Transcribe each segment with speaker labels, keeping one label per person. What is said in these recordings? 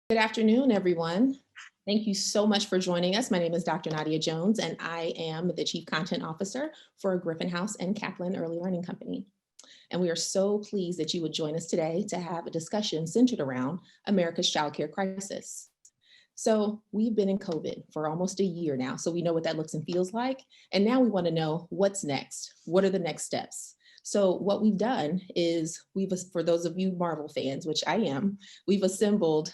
Speaker 1: Good afternoon, everyone. Thank you so much for joining us. My name is Dr. Nadia Jones, and I am the Chief Content Officer for Griffin House and Kaplan Early Learning Company. And we are so pleased that you would join us today to have a discussion centered around America's childcare crisis. So we've been in COVID for almost a year now, so we know what that looks and feels like. And now we want to know what's next. What are the next steps? So what we've done is for those of you Marvel fans, which I am, we've assembled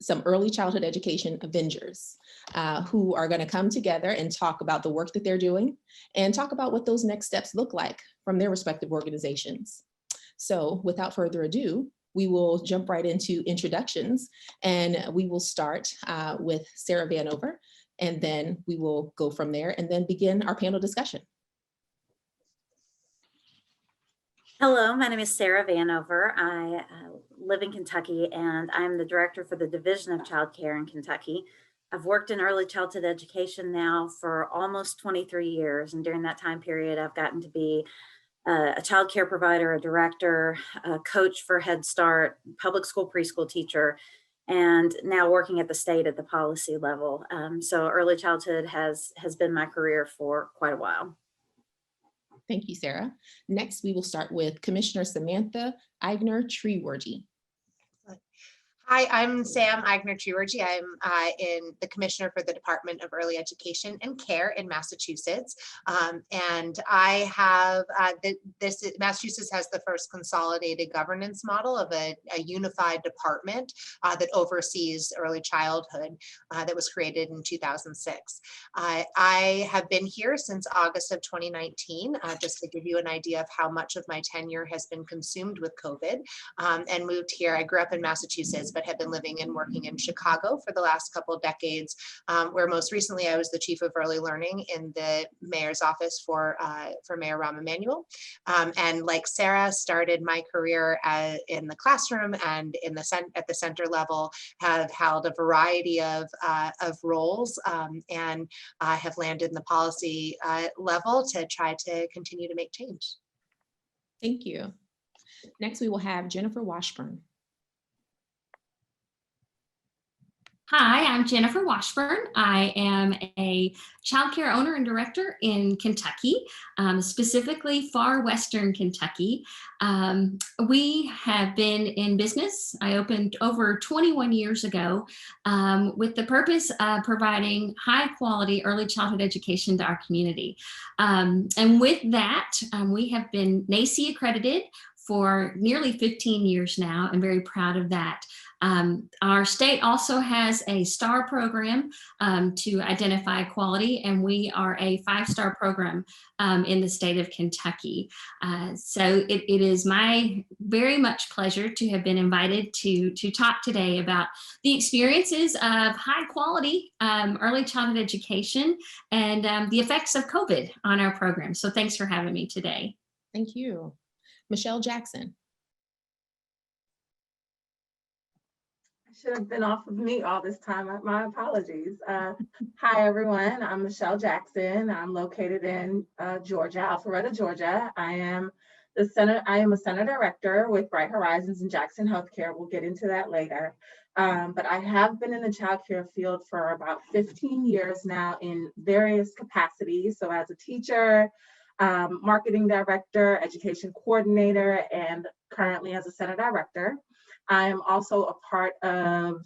Speaker 1: some early childhood education Avengers who are going to come together and talk about the work that they're doing and talk about what those next steps look like from their respective organizations. So without further ado, we will jump right into introductions, and we will start with Sarah Vanover, and then we will go from there and then begin our panel discussion.
Speaker 2: Hello, my name is Sarah Vanover. I live in Kentucky, and I'm the director for the Division of Child Care in Kentucky. I've worked in early childhood education now for almost 23 years, and during that time period, I've gotten to be a child care provider, a director, a coach for Head Start, public school preschool teacher, and now working at the state at the policy level. So early childhood has been my career for quite a while.
Speaker 1: Thank you, Sarah. Next, we will start with Commissioner Samantha Eigner-Treworgy.
Speaker 3: Hi, I'm Sam Eigner-Treworgy. I'm in the Commissioner for the Department of Early Education and Care in Massachusetts. And I have, Massachusetts has the first consolidated governance model of a unified department that oversees early childhood that was created in 2006. I have been here since August of 2019, just to give you an idea of how much of my tenure has been consumed with COVID, and moved here. I grew up in Massachusetts, but have been living and working in Chicago for the last couple of decades, where most recently I was the Chief of Early Learning in the Mayor's office for Mayor Rahm Emanuel. And like Sarah, started my career in the classroom and at the center level, have held a variety of roles, and have landed in the policy level to try to continue to make change.
Speaker 1: Thank you. Next, we will have Jennifer Washburn.
Speaker 4: Hi, I'm Jennifer Washburn. I am a childcare owner and director in Kentucky, specifically far western Kentucky. We have been in business. I opened over 21 years ago with the purpose of providing high quality early childhood education to our community. And with that, we have been NAEYC accredited for nearly 15 years now. I'm very proud of that. Our state also has a STAR program to identify quality, and we are a 5-star program in the state of Kentucky. So it is my very much pleasure to have been invited to talk today about the experiences of high quality early childhood education and the effects of COVID on our program. So thanks for having me today.
Speaker 1: Thank you. Michelle Jackson.
Speaker 5: Should have been off of me all this time. My apologies. Hi, everyone. I'm Michelle Jackson. I'm located in Georgia, Alpharetta, Georgia. I am a center director with Bright Horizons and Jackson Healthcare. We'll get into that later. But I have been in the childcare field for about 15 years now in various capacities. So as a teacher, marketing director, education coordinator, and currently as a center director. I am also a part of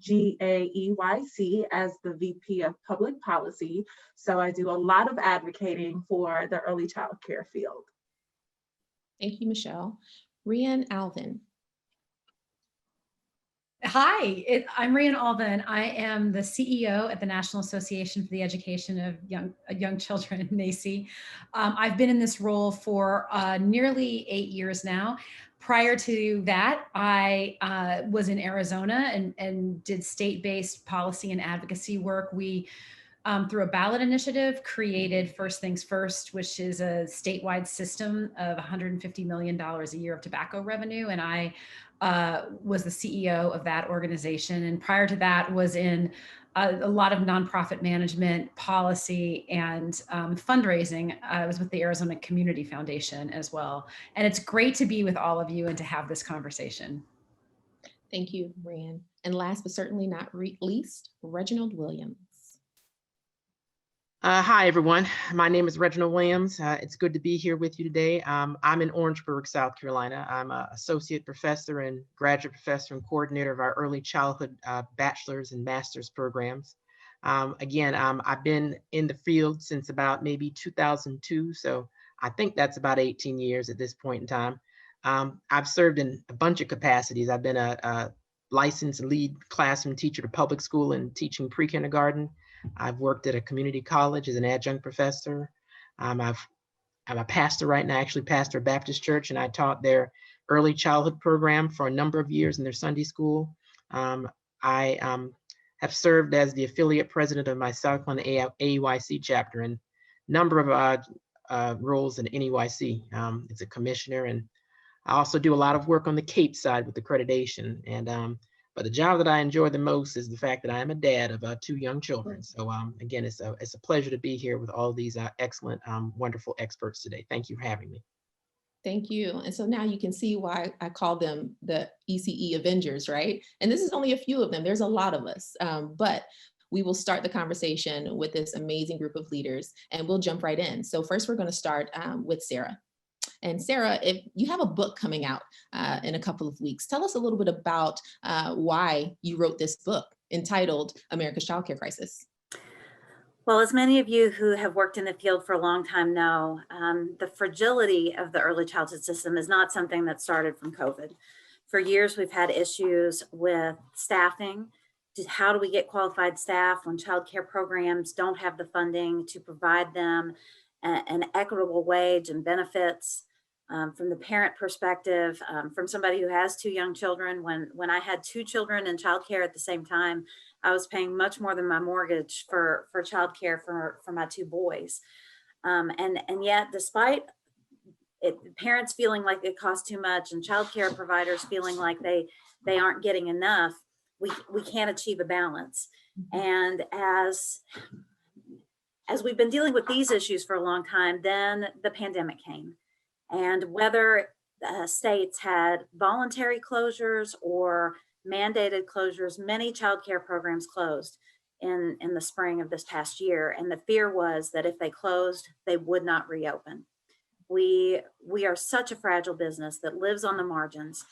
Speaker 5: GAEYC as the VP of Public Policy. So I do a lot of advocating for the early child care field.
Speaker 1: Thank you, Michelle. Rian Alvin.
Speaker 6: Hi, I'm Rian Alvin. I am the CEO at the National Association for the Education of Young Children, NAEYC. I've been in this role for nearly 8 years now. Prior to that, I was in Arizona and did state-based policy and advocacy work. We, through a ballot initiative, created First Things First, which is a statewide system of $150 million a year of tobacco revenue. And I was the CEO of that organization. And prior to that was in a lot of nonprofit management, policy, and fundraising. I was with the Arizona Community Foundation as well. And it's great to be with all of you and to have this conversation.
Speaker 1: Thank you, Rand. And last but certainly not least, Reginald Williams.
Speaker 7: Hi, everyone. My name is Reginald Williams. It's good to be here with you today. I'm in Orangeburg, South Carolina. I'm an associate professor and graduate professor and coordinator of our early childhood bachelor's and master's programs. Again, I've been in the field since about maybe 2002, so I think that's about 18 years at this point in time. I've served in a bunch of capacities. I've been a licensed lead classroom teacher to public school and teaching pre-kindergarten. I've worked at a community college as an adjunct professor. I'm a pastor right now, actually pastor a Baptist church, and I taught their early childhood program for a number of years in their Sunday school. I have served as the affiliate president of my South Carolina AEYC chapter and a number of roles in NEYC. As a commissioner, and I also do a lot of work on the Cape side with accreditation. And but the job that I enjoy the most is the fact that I am a dad of 2 young children. So again, it's a pleasure to be here with all these excellent, wonderful experts today. Thank you for having me.
Speaker 1: Thank you. And so now you can see why I call them the ECE Avengers, right? And this is only a few of them. There's a lot of us, but we will start the conversation with this amazing group of leaders and we'll jump right in. So first we're going to start with Sarah. And Sarah, if you have a book coming out in a couple of weeks, tell us a little bit about why you wrote this book entitled America's Childcare Crisis.
Speaker 2: Well, as many of you who have worked in the field for a long time know, the fragility of the early childhood system is not something that started from COVID. For years, we've had issues with staffing. How do we get qualified staff when childcare programs don't have the funding to provide them an equitable wage and benefits? From the parent perspective, from somebody who has 2 young children, when I had 2 children in childcare at the same time, I was paying much more than my mortgage for childcare for my 2 boys. And yet, despite parents feeling like it costs too much and childcare providers feeling like they aren't getting enough, we can't achieve a balance. And as we've been dealing with these issues for a long time, then the pandemic came. And whether states had voluntary closures or mandated closures, many childcare programs closed in the spring of this past year. And the fear was that if they closed, they would not reopen. We are such a fragile business that lives on the margins.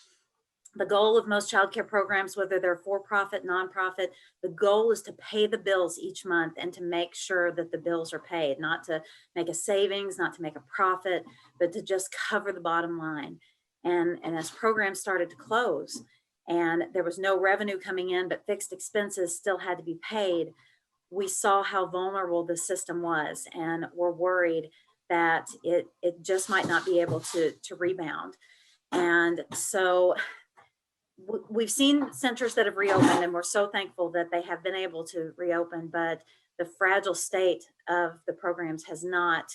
Speaker 2: The goal of most childcare programs, whether they're for-profit, nonprofit, the goal is to pay the bills each month and to make sure that the bills are paid, not to make a savings, not to make a profit, but to just cover the bottom line. And as programs started to close and there was no revenue coming in, but fixed expenses still had to be paid, we saw how vulnerable the system was and were worried that it just might not be able to rebound. And so we've seen centers that have reopened, and we're so thankful that they have been able to reopen, but the fragile state of the programs has not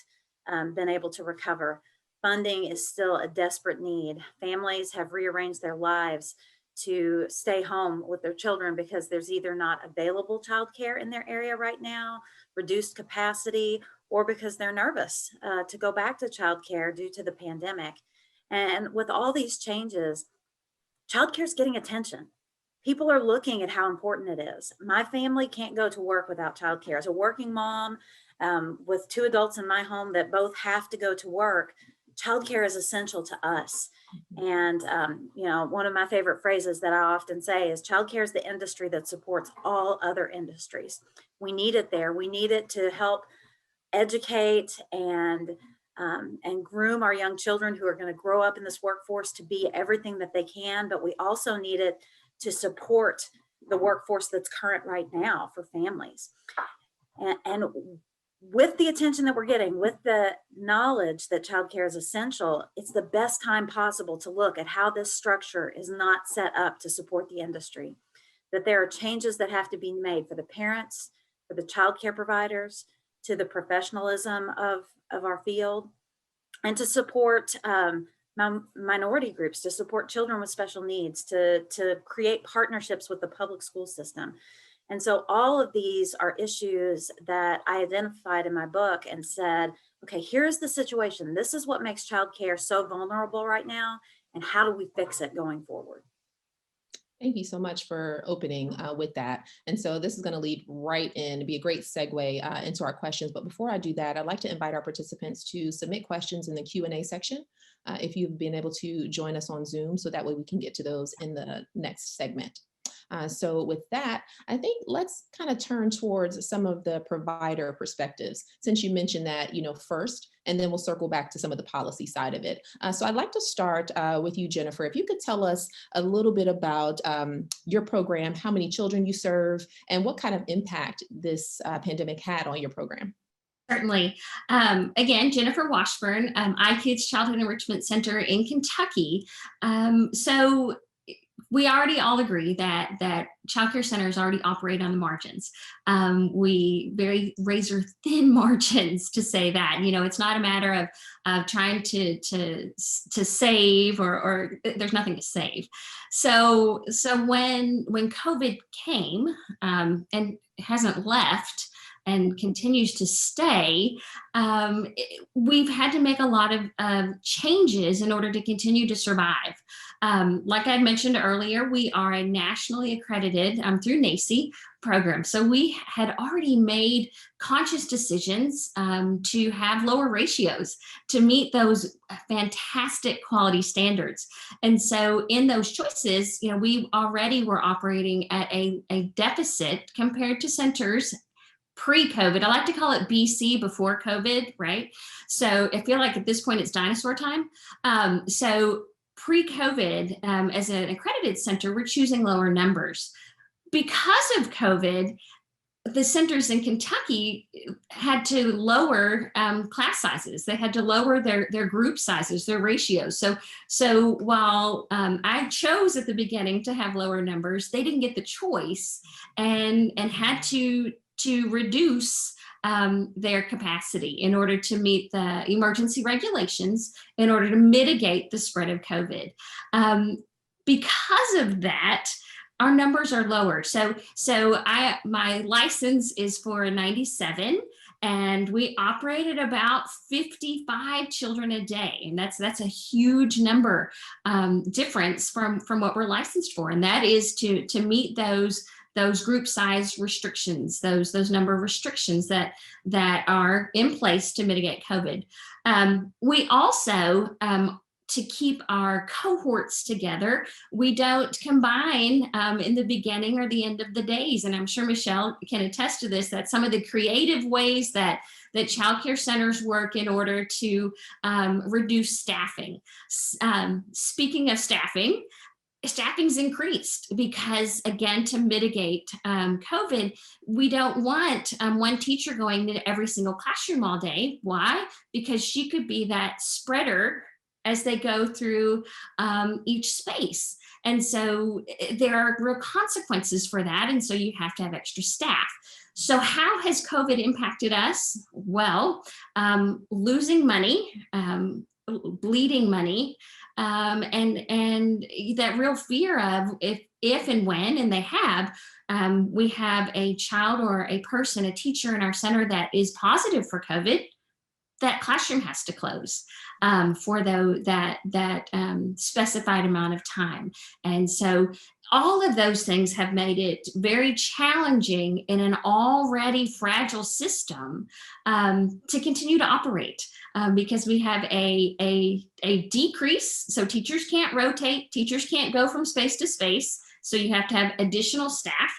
Speaker 2: been able to recover. Funding is still a desperate need. Families have rearranged their lives to stay home with their children because there's either not available childcare in their area right now, reduced capacity, or because they're nervous to go back to childcare due to the pandemic. And with all these changes, childcare is getting attention. People are looking at how important it is. My family can't go to work without childcare. As a working mom with 2 adults in my home that both have to go to work, childcare is essential to us. And you know, one of my favorite phrases that I often say is childcare is the industry that supports all other industries. We need it there. We need it to help educate and groom our young children who are going to grow up in this workforce to be everything that they can, but we also need it to support the workforce that's current right now for families. And with the attention that we're getting, with the knowledge that childcare is essential, it's the best time possible to look at how this structure is not set up to support the industry, that there are changes that have to be made for the parents, for the childcare providers, to the professionalism of our field, and to support minority groups, to support children with special needs, to create partnerships with the public school system. And so all of these are issues that I identified in my book and said, okay, here's the situation. This is what makes childcare so vulnerable right now. And how do we fix it going forward?
Speaker 1: Thank you so much for opening with that. And so this is going to lead right in, be a great segue into our questions. But before I do that, I'd like to invite our participants to submit questions in the Q&A section if you've been able to join us on Zoom, so that way we can get to those in the next segment. So with that, I think let's kind of turn towards some of the provider perspectives, since you mentioned that, first, and then we'll circle back to some of the policy side of it. So I'd like to start with you, Jennifer. If you could tell us a little bit about your program, how many children you serve, and what kind of impact this pandemic had on your program.
Speaker 4: Certainly. Again, Jennifer Washburn, iKids Childhood Enrichment Center in Kentucky. So we already all agree that childcare centers already operate on the margins. We very razor thin margins, to say that. It's not a matter of trying to save or there's nothing to save. So when COVID came and hasn't left and continues to stay, we've had to make a lot of changes in order to continue to survive. Like I mentioned earlier, we are a nationally accredited through NACI program. So we had already made conscious decisions to have lower ratios to meet those fantastic quality standards. And so in those choices, we already were operating at a deficit compared to centers pre-COVID. I like to call it BC, before COVID, right? So I feel like at this point it's dinosaur time. So pre-COVID, as an accredited center, we're choosing lower numbers. Because of COVID, the centers in Kentucky had to lower class sizes. They had to lower their group sizes, their ratios. So while I chose at the beginning to have lower numbers, they didn't get the choice and had to reduce their capacity in order to meet the emergency regulations, in order to mitigate the spread of COVID. Because of that, our numbers are lower. So my license is for 97, and we operate at about 55 children a day, and that's a huge number difference from what we're licensed for, and that is to meet those group size restrictions, those number of restrictions that are in place to mitigate COVID. We also, to keep our cohorts together, we don't combine in the beginning or the end of the days. And I'm sure Michelle can attest to this, that some of the creative ways that childcare centers work in order to reduce staffing. Speaking of staffing's increased because, again, to mitigate COVID, we don't want one teacher going into every single classroom all day. Why? Because she could be that spreader as they go through each space. And so there are real consequences for that. And so you have to have extra staff. So how has COVID impacted us? Well, losing money, bleeding money, and that real fear of if and when, and they have, we have a child or a person, a teacher in our center that is positive for COVID, that classroom has to close for that specified amount of time. And so all of those things have made it very challenging in an already fragile system to continue to operate because we have a decrease. So teachers can't rotate, teachers can't go from space to space. So you have to have additional staff.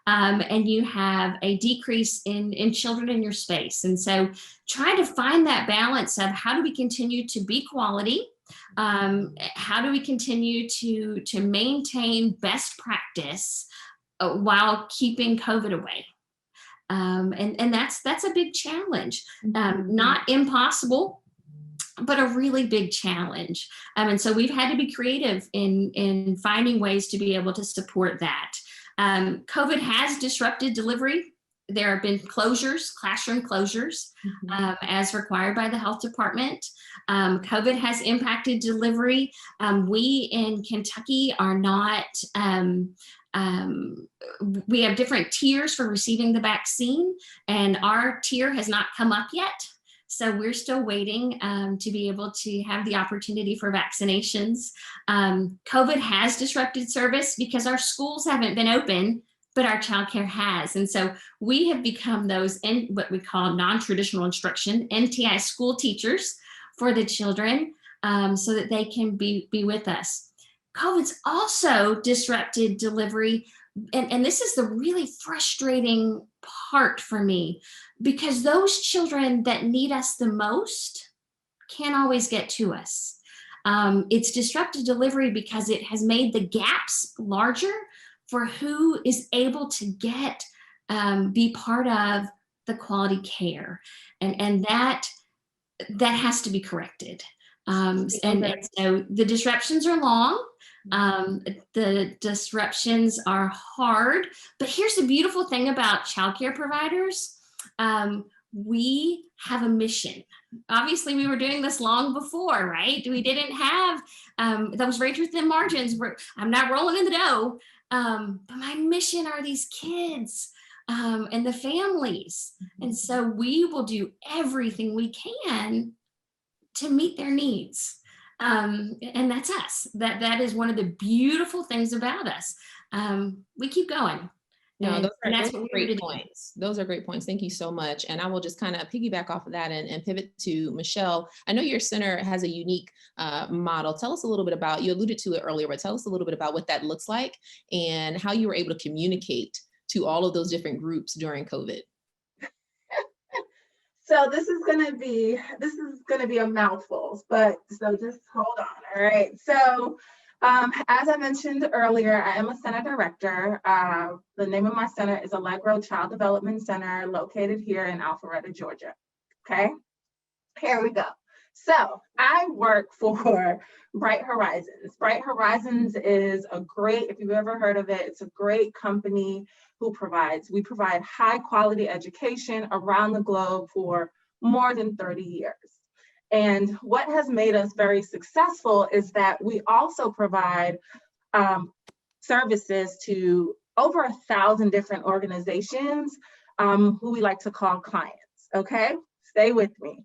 Speaker 4: And you have a decrease in children in your space. And so trying to find that balance of how do we continue to be quality? How do we continue to maintain best practice while keeping COVID away? And that's a big challenge, not impossible, but a really big challenge. And so we've had to be creative in finding ways to be able to support that. COVID has disrupted delivery. There have been closures, classroom closures, as required by the health department. COVID has impacted delivery. We in Kentucky are not, we have different tiers for receiving the vaccine, and our tier has not come up yet. So we're still waiting to be able to have the opportunity for vaccinations. COVID has disrupted service because our schools haven't been open, but our childcare has. And so we have become those in what we call non-traditional instruction, NTI school teachers for the children so that they can be with us. COVID's also disrupted delivery. And this is the really frustrating part for me, because those children that need us the most can't always get to us. It's disrupted delivery because it has made the gaps larger for who is able to be part of the quality care. And that has to be corrected. And so the disruptions are long. The disruptions are hard, but here's the beautiful thing about childcare providers. We have a mission. Obviously, we were doing this long before, right? We didn't have those very thin margins. I'm not rolling in the dough, but my mission are these kids and the families. And so we will do everything we can to meet their needs. And that's us. That is one of the beautiful things about us. We keep going.
Speaker 1: No, those
Speaker 4: that's
Speaker 1: are great points. Those are great points. Thank you so much. And I will just kind of piggyback off of that and pivot to Michelle. I know your center has a unique model. Tell us a little bit about, you alluded to it earlier, but tell us a little bit about what that looks like and how you were able to communicate to all of those different groups during COVID.
Speaker 5: So this is gonna be a mouthful, but so just hold on. All right. So as I mentioned earlier, I am a center director. The name of my center is Allegro Child Development Center, located here in Alpharetta, Georgia. Okay, here we go. So I work for Bright Horizons. Bright Horizons is a great, if you've ever heard of it, it's a great company we provide high quality education around the globe for more than 30 years. And what has made us very successful is that we also provide services to over 1,000 different organizations who we like to call clients, okay? Stay with me.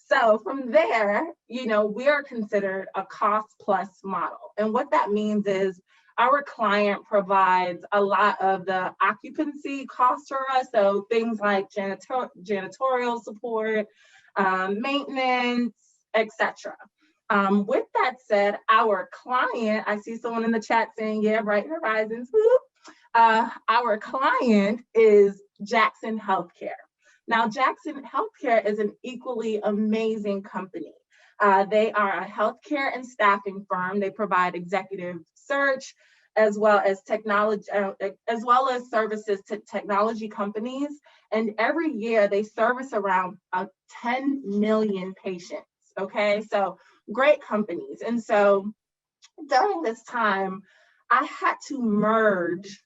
Speaker 5: So from there, we are considered a cost plus model. And what that means is our client provides a lot of the occupancy costs for us. So things like janitorial support, maintenance, etc. With that said, our client, I see someone in the chat saying, yeah, Bright Horizons, whoop. Our client is Jackson Healthcare. Now, Jackson Healthcare is an equally amazing company. They are a healthcare and staffing firm. They provide executive search as well as technology, as well as services to technology companies. And every year they service around 10 million patients. Okay, so great companies. And so during this time, I had to merge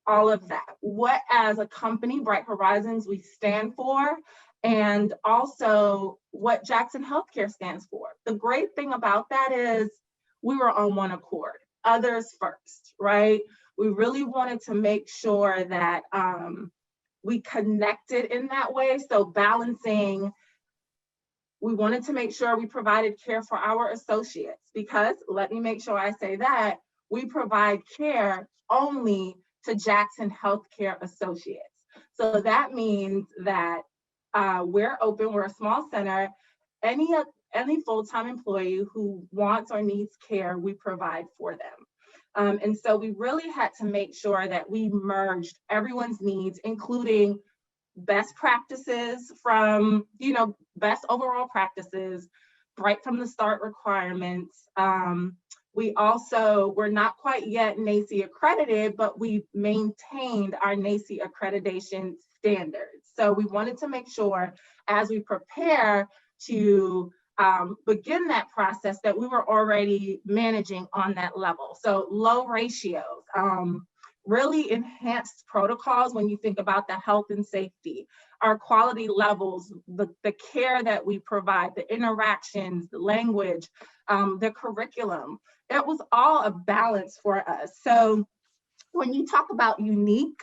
Speaker 5: all of that. What as a company, Bright Horizons, we stand for, and also what Jackson Healthcare stands for. The great thing about that is we were on one accord, others first, right? We really wanted to make sure that we connected in that way. So balancing, we wanted to make sure we provided care for our associates, because let me make sure I say that, we provide care only to Jackson Healthcare associates. So that means that we're open, we're a small center. Any full-time employee who wants or needs care, we provide for them. And so we really had to make sure that we merged everyone's needs, including best practices from, best overall practices, right from the start requirements. We also were not quite yet NACCE accredited, but we maintained our NACCE accreditation standards. So we wanted to make sure as we prepare to begin that process that we were already managing on that level. So low ratios, really enhanced protocols when you think about the health and safety, our quality levels, the care that we provide, the interactions, the language, the curriculum. It was all a balance for us. So when you talk about unique,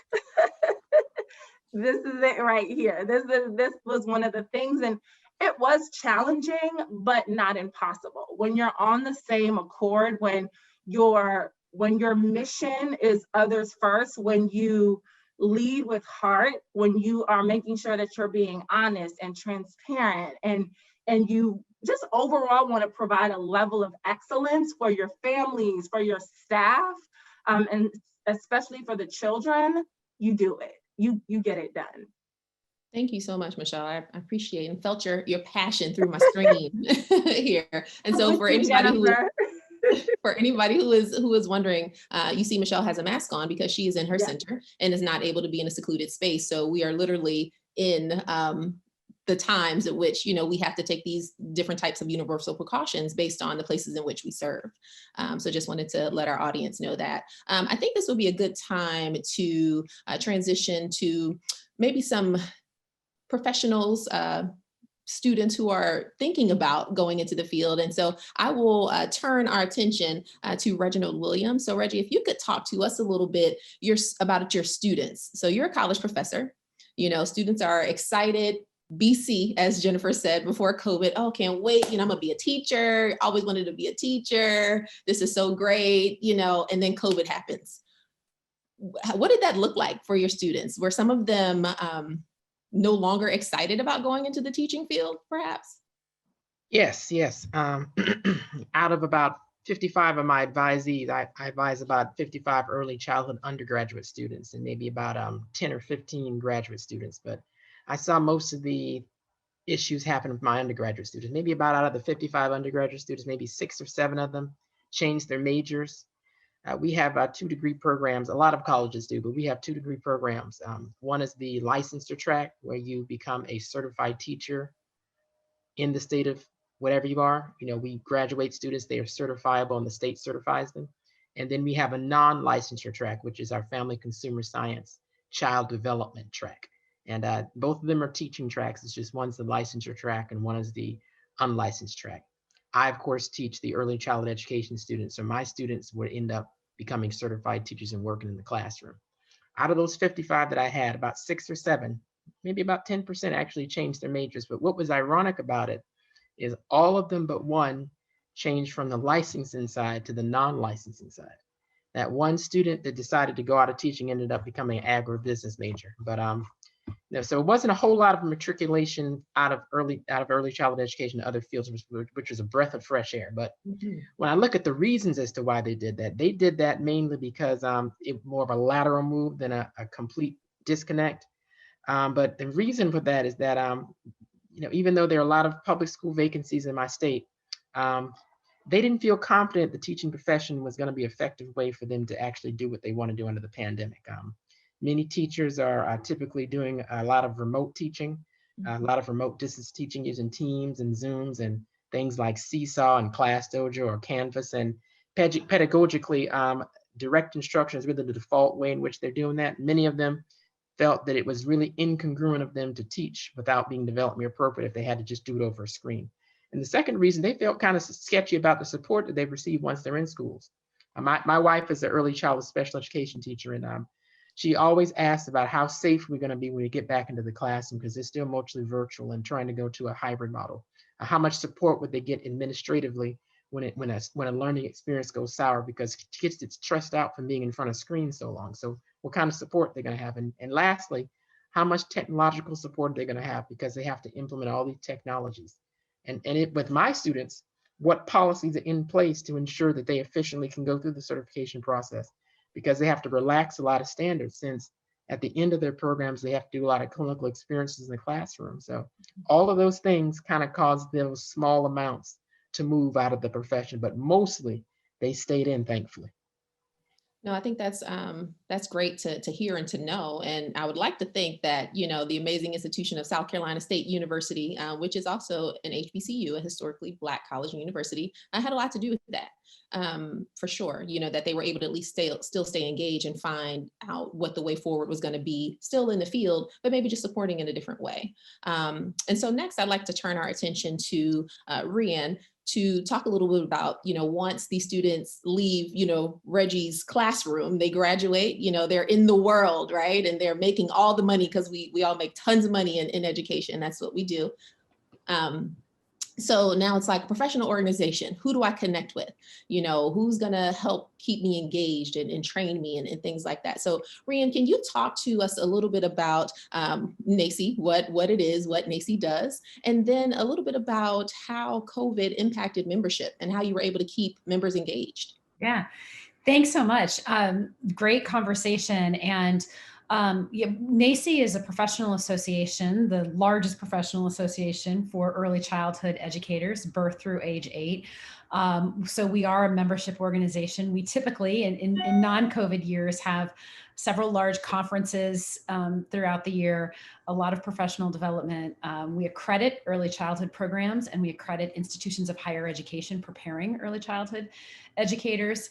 Speaker 5: this is it right here. This was one of the things. it was challenging, but not impossible. When you're on the same accord, when your mission is others first, when you lead with heart, when you are making sure that you're being honest and transparent, and you just overall want to provide a level of excellence for your families, for your staff, and especially for the children, you do it. You get it done.
Speaker 1: Thank you so much, Michelle. I appreciate and felt your passion through my screen here. And so for anybody who is wondering, you see Michelle has a mask on because she is in her center and is not able to be in a secluded space. So we are literally in the times at which, we have to take these different types of universal precautions based on the places in which we serve. So just wanted to let our audience know that. I think this would be a good time to transition to maybe some professionals, students who are thinking about going into the field. And so I will turn our attention to Reginald Williams. So Reggie, if you could talk to us a little bit about your students. So you're a college professor, students are excited. BC, as Jennifer said before COVID, oh, can't wait, I'm gonna be a teacher, always wanted to be a teacher. This is so great, and then COVID happens. What did that look like for your students? Were some of them no longer excited about going into the teaching field, perhaps?
Speaker 7: Yes. Out of about 55 of my advisees, I advise about 55 early childhood undergraduate students and maybe about 10 or 15 graduate students. But I saw most of the issues happen with my undergraduate students. Maybe about out of the 55 undergraduate students, maybe 6 or 7 of them changed their majors. We have 2-degree programs. A lot of colleges do, but we have 2-degree programs. One is the licensure track, where you become a certified teacher in the state of whatever you are. We graduate students, they are certifiable and the state certifies them. And then we have a non-licensure track, which is our family consumer science child development track. And both of them are teaching tracks. It's just one's the licensure track and one is the unlicensed track. I, of course, teach the early childhood education students. So my students would end up becoming certified teachers and working in the classroom. Out of those 55 that I had, about 6 or 7, maybe about 10% actually changed their majors. But what was ironic about it is all of them but one changed from the licensing side to the non-licensing side. That one student that decided to go out of teaching ended up becoming an agribusiness major. But so it wasn't a whole lot of matriculation out of early childhood education to other fields, which was a breath of fresh air. But when I look at the reasons as to why they did that mainly because it more of a lateral move than a complete disconnect. But the reason for that is that even though there are a lot of public school vacancies in my state, they didn't feel confident the teaching profession was going to be an effective way for them to actually do what they want to do under the pandemic. Many teachers are typically doing a lot of remote teaching, a lot of remote distance teaching using Teams and Zooms and things like Seesaw and Class Dojo or Canvas. And pedagogically, direct instruction is really the default way in which they're doing that. Many of them felt that it was really incongruent of them to teach without being developmentally appropriate if they had to just do it over a screen. And the second reason, they felt kind of sketchy about the support that they've received once they're in schools. My wife is an early childhood special education teacher, and she always asks about how safe we're going to be when we get back into the classroom, because it's still mostly virtual and trying to go to a hybrid model. How much support would they get administratively when a learning experience goes sour because kids get stressed out from being in front of screens so long? So what kind of support they're going to have? And lastly, how much technological support they're going to have because they have to implement all these technologies. And with my students, what policies are in place to ensure that they efficiently can go through the certification process, because they have to relax a lot of standards since at the end of their programs, they have to do a lot of clinical experiences in the classroom. So all of those things kind of caused those small amounts to move out of the profession, but mostly they stayed in, thankfully.
Speaker 1: No, I think that's great to hear and to know. And I would like to think that, the amazing institution of South Carolina State University, which is also an HBCU, a historically Black college and university, had a lot to do with that. For sure, that they were able to at least still stay engaged and find out what the way forward was going to be, still in the field, but maybe just supporting in a different way. And so next, I'd like to turn our attention to Rian to talk a little bit about, once these students leave, Reggie's classroom, they graduate, they're in the world, right? And they're making all the money because we all make tons of money in education. That's what we do. So now it's like a professional organization. Who do I connect with? You know, who's going to help keep me engaged and train me and things like that. So Rian, can you talk to us a little bit about NACCE, what it is, what NACCE does, and then a little bit about how COVID impacted membership and how you were able to keep members engaged?
Speaker 6: Yeah, thanks so much. Great conversation. And yeah, NACCE is a professional association, the largest professional association for early childhood educators, birth through age 8. So we are a membership organization. We typically, in non-COVID years, have several large conferences throughout the year, a lot of professional development. We accredit early childhood programs, and we accredit institutions of higher education preparing early childhood educators.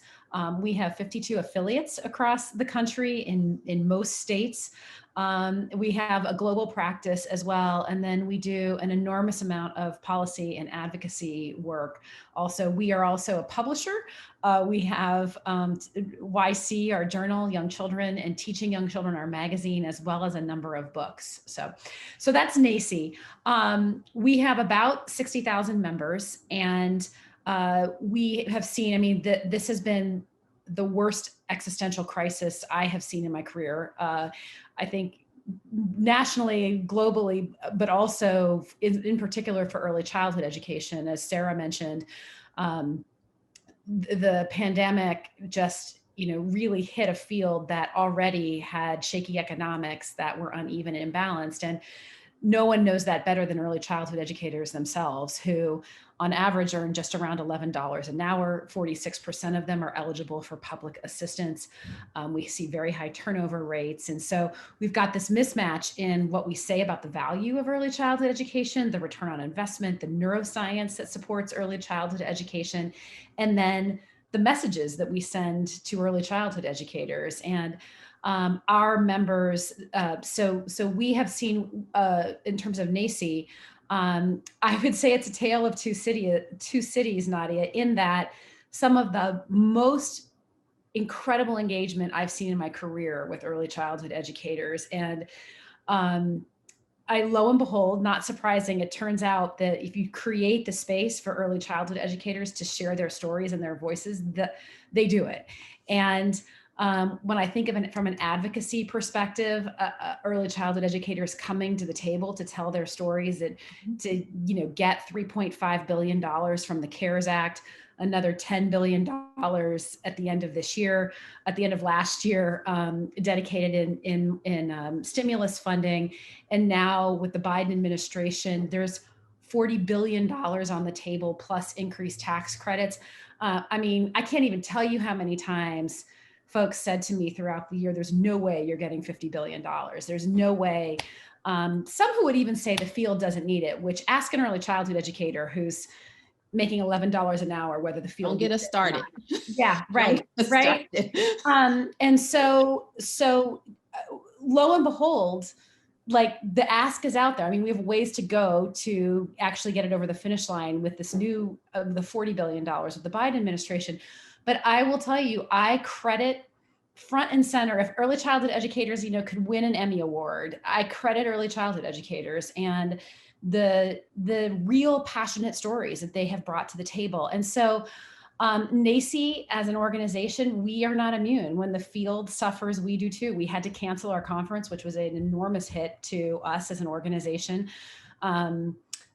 Speaker 6: We have 52 affiliates across the country in most states. We have a global practice as well. And then we do an enormous amount of policy and advocacy work. Also, we are also a publisher. We have YC, our journal, Young Children, and Teaching Young Children, our magazine, as well as a number of books. So that's NACCE. We have about 60,000 members, and we have seen, I mean, this has been the worst existential crisis I have seen in my career. I think nationally, globally, but also in particular for early childhood education, as Sarah mentioned, the pandemic just, really hit a field that already had shaky economics that were uneven and imbalanced. And no one knows that better than early childhood educators themselves, who on average earn just around $11 an hour. 46% of them are eligible for public assistance. We see very high turnover rates. And so we've got this mismatch in what we say about the value of early childhood education, the return on investment, the neuroscience that supports early childhood education, and then the messages that we send to early childhood educators. And our members, so we have seen in terms of NACCE, I would say it's a tale of two cities, Nadia, in that some of the most incredible engagement I've seen in my career with early childhood educators. And lo and behold, not surprising, it turns out that if you create the space for early childhood educators to share their stories and their voices, they do it. And when I think of it from an advocacy perspective, early childhood educators coming to the table to tell their stories, to get $3.5 billion from the CARES Act, another $10 billion at the end of this year, at the end of last year, dedicated in stimulus funding. And now with the Biden administration, there's $40 billion on the table plus increased tax credits. I mean, I can't even tell you how many times folks said to me throughout the year, there's no way you're getting $50 billion. There's no way. Some who would even say the field doesn't need it, which ask an early childhood educator who's making $11 an hour, whether the field—
Speaker 1: Don't get us started.
Speaker 6: Yeah, right, right.
Speaker 1: Started.
Speaker 6: And so lo and behold, like the ask is out there. I mean, we have ways to go to actually get it over the finish line with this new, the $40 billion of the Biden administration. But I will tell you, I credit front and center, if early childhood educators, could win an Emmy Award, I credit early childhood educators and the real passionate stories that they have brought to the table. And so NACCE as an organization, we are not immune. When the field suffers, we do too. We had to cancel our conference, which was an enormous hit to us as an organization.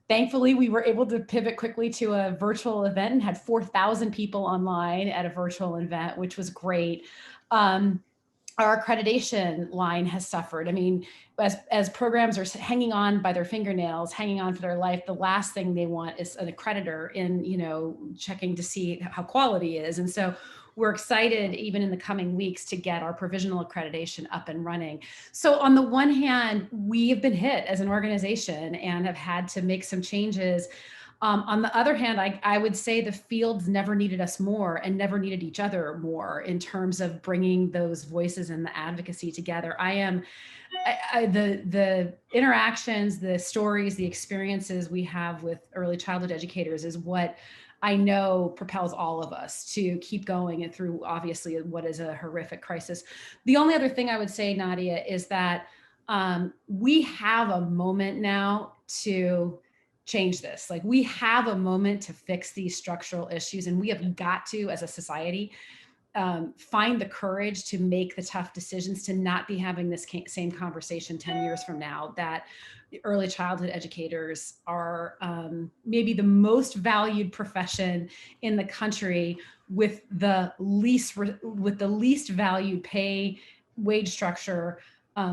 Speaker 6: Thankfully, we were able to pivot quickly to a virtual event and had 4,000 people online at a virtual event, which was great. Our accreditation line has suffered. I mean, as programs are hanging on by their fingernails, hanging on for their life, the last thing they want is an accreditor in, checking to see how quality is. And so we're excited, even in the coming weeks, to get our provisional accreditation up and running. So on the one hand, we have been hit as an organization and have had to make some changes. On the other hand, I would say the fields never needed us more and never needed each other more in terms of bringing those voices and the advocacy together. The interactions, the stories, the experiences we have with early childhood educators is what I know propels all of us to keep going and through obviously what is a horrific crisis. The only other thing I would say, Nadia, is that we have a moment now to change this. Like, we have a moment to fix these structural issues, and we have got to, as a society, find the courage to make the tough decisions, to not be having this same conversation 10 years from now, that early childhood educators are maybe the most valued profession in the country, with the least valued pay, wage structure,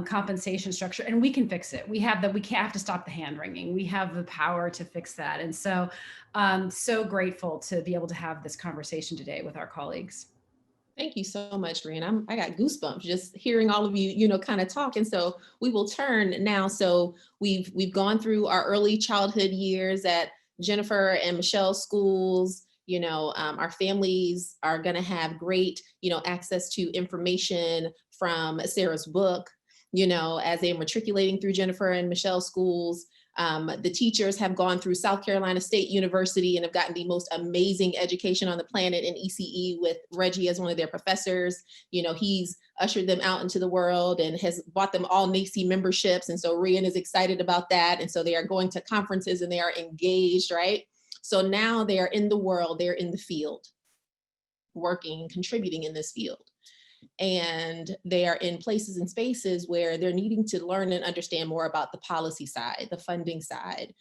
Speaker 6: compensation structure, and we can fix it. We have to stop the hand wringing. We have the power to fix that. And so I'm so grateful to be able to have this conversation today with our colleagues.
Speaker 1: Thank you so much, Ryan. I got goosebumps just hearing all of you, kind of talk. And so we will turn now. So we've gone through our early childhood years at Jennifer and Michelle's schools. Our families are going to have great, access to information from Sarah's book, as they're matriculating through Jennifer and Michelle's schools. The teachers have gone through South Carolina State University and have gotten the most amazing education on the planet in ECE with Reggie as one of their professors. He's ushered them out into the world and has bought them all NACCE memberships. And so Rian is excited about that. And so they are going to conferences and they are engaged, right? So now they are in the world, they're in the field, working, contributing in this field. And they are in places and spaces where they're needing to learn and understand more about the policy side, the funding side,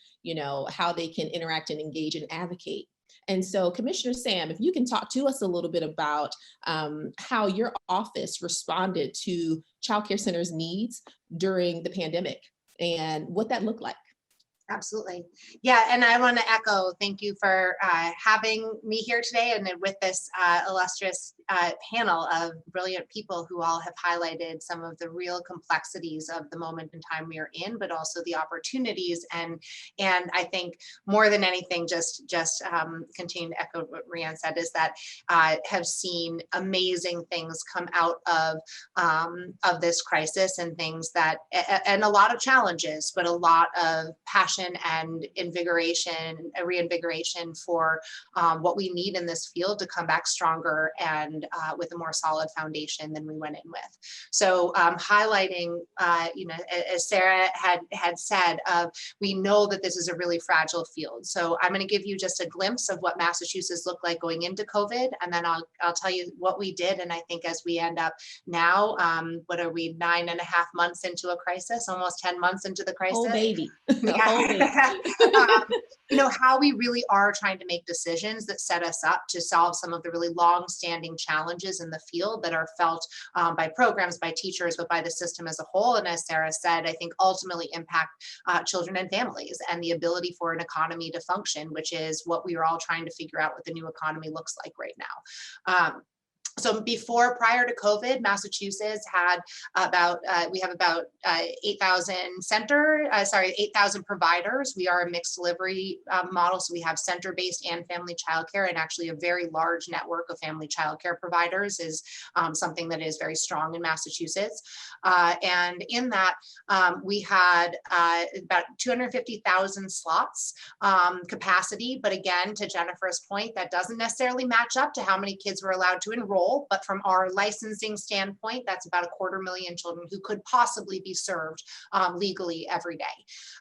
Speaker 1: how they can interact and engage and advocate. And so Commissioner Sam, if you can talk to us a little bit about how your office responded to Child Care Center's needs during the pandemic and what that looked like.
Speaker 3: Absolutely. Yeah, and I want to echo, thank you for having me here today and with this illustrious panel of brilliant people who all have highlighted some of the real complexities of the moment in time we are in, but also the opportunities. And I think more than anything, just continue to echo what Rian said, is that have seen amazing things come out of this crisis, and things that, and a lot of challenges, but a lot of passion and reinvigoration for what we need in this field to come back stronger and with a more solid foundation than we went in with. So highlighting, as Sarah had said, we know that this is a really fragile field. So I'm going to give you just a glimpse of what Massachusetts looked like going into COVID, and then I'll tell you what we did. And I think as we end up now, what are we, 9.5 months into a crisis, almost 10 months into the crisis?
Speaker 1: Oh, baby.
Speaker 3: Yeah. How we really are trying to make decisions that set us up to solve some of the really long-standing challenges in the field that are felt by programs, by teachers, but by the system as a whole. And as Sarah said, I think ultimately impact children and families and the ability for an economy to function, which is what we are all trying to figure out what the new economy looks like right now. So prior to COVID, Massachusetts had we have about 8,000 providers. We are a mixed delivery model. So we have center-based and family childcare, and actually a very large network of family childcare providers is something that is very strong in Massachusetts. And in that, we had about 250,000 slots capacity. But again, to Jennifer's point, that doesn't necessarily match up to how many kids were allowed to enroll. But from our licensing standpoint, that's about 250,000 children who could possibly be served legally every day.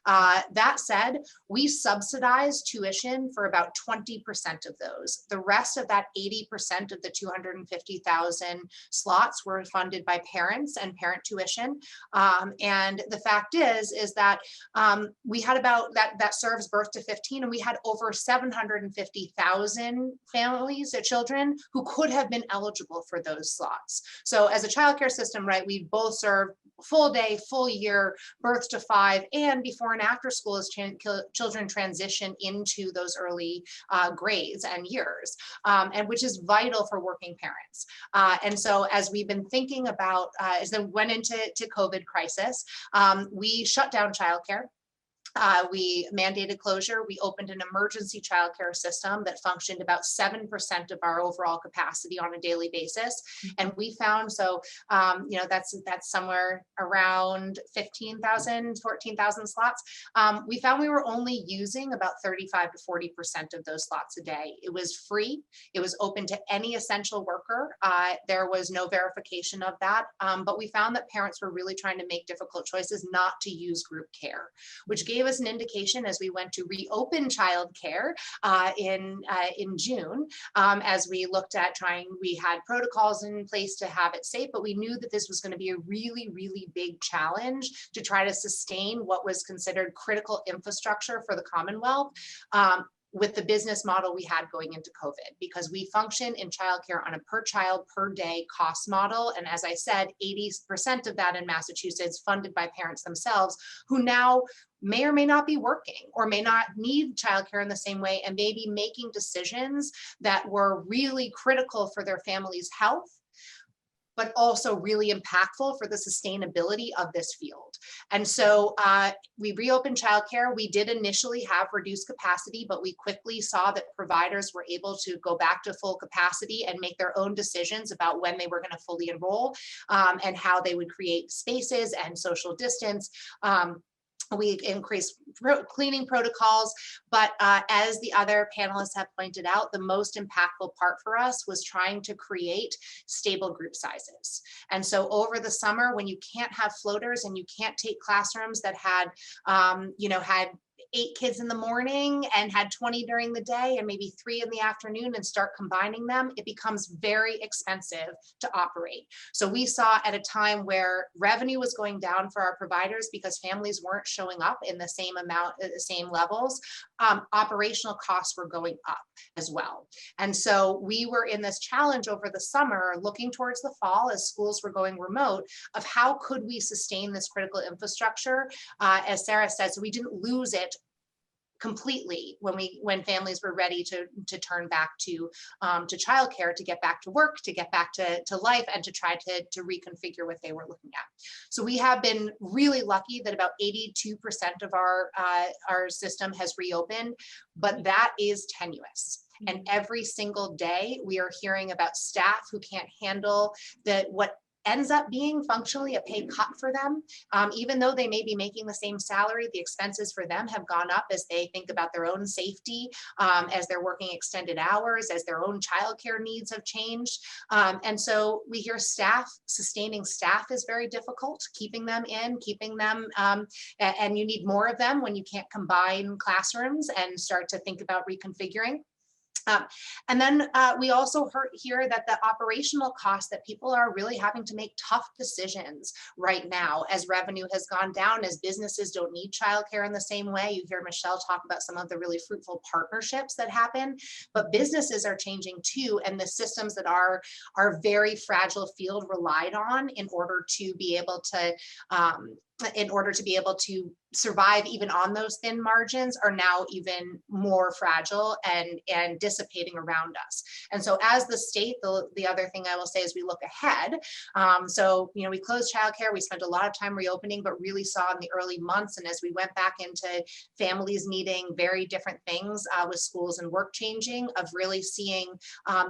Speaker 3: That said, we subsidize tuition for about 20% of those. The rest of that 80% of the 250,000 slots were funded by parents and parent tuition. And the fact is that we had about that serves birth to 15, and we had over 750,000 families or children who could have been eligible for those slots. So as a childcare system, right, we both serve full day, full year, birth to 5, and before and after school as children transition into those early grades and years, and which is vital for working parents. And so as we've been thinking about, as we went into COVID crisis, we shut down childcare. We mandated closure. We opened an emergency childcare system that functioned about 7% of our overall capacity on a daily basis. And we found, that's somewhere around 15,000, 14,000 slots. We found we were only using about 35 to 40% of those slots a day. It was free. It was open to any essential worker. There was no verification of that. But we found that parents were really trying to make difficult choices not to use group care, which gave gave us an indication as we went to reopen childcare in June, as we looked at we had protocols in place to have it safe, but we knew that this was going to be a really, really big challenge to try to sustain what was considered critical infrastructure for the Commonwealth. With the business model we had going into COVID, because we function in childcare on a per child per day cost model. And as I said, 80% of that in Massachusetts funded by parents themselves, who now may or may not be working or may not need childcare in the same way, and may be making decisions that were really critical for their family's health, but also really impactful for the sustainability of this field. And so we reopened childcare. We did initially have reduced capacity, but we quickly saw that providers were able to go back to full capacity and make their own decisions about when they were going to fully enroll, and how they would create spaces and social distance. We increased cleaning protocols, but as the other panelists have pointed out, the most impactful part for us was trying to create stable group sizes. And so over the summer, when you can't have floaters and you can't take classrooms that had, had 8 kids in the morning and had 20 during the day and maybe 3 in the afternoon, and start combining them, it becomes very expensive to operate. So we saw at a time where revenue was going down for our providers because families weren't showing up in the same amount, at the same levels, operational costs were going up as well. And so we were in this challenge over the summer, looking towards the fall as schools were going remote, of how could we sustain this critical infrastructure, as Sarah said, so we didn't lose it completely when families were ready to turn back to childcare, to get back to work, to get back to life, and to try to reconfigure what they were looking at. So we have been really lucky that about 82% of our system has reopened, but that is tenuous. And every single day we are hearing about staff who can't handle what ends up being functionally a pay cut for them. Even though they may be making the same salary, the expenses for them have gone up as they think about their own safety, as they're working extended hours, as their own childcare needs have changed. And so we hear sustaining staff is very difficult, keeping them, and you need more of them when you can't combine classrooms and start to think about reconfiguring. And then we also hear that the operational costs, that people are really having to make tough decisions right now as revenue has gone down, as businesses don't need childcare in the same way. You hear Michelle talk about some of the really fruitful partnerships that happen, but businesses are changing too, and the systems that our very fragile field relied on in order to be able to survive even on those thin margins are now even more fragile and dissipating around us. And so as the state, the other thing I will say is we look ahead. So, we closed childcare, we spent a lot of time reopening, but really saw in the early months, and as we went back into families needing very different things with schools and work changing, of really seeing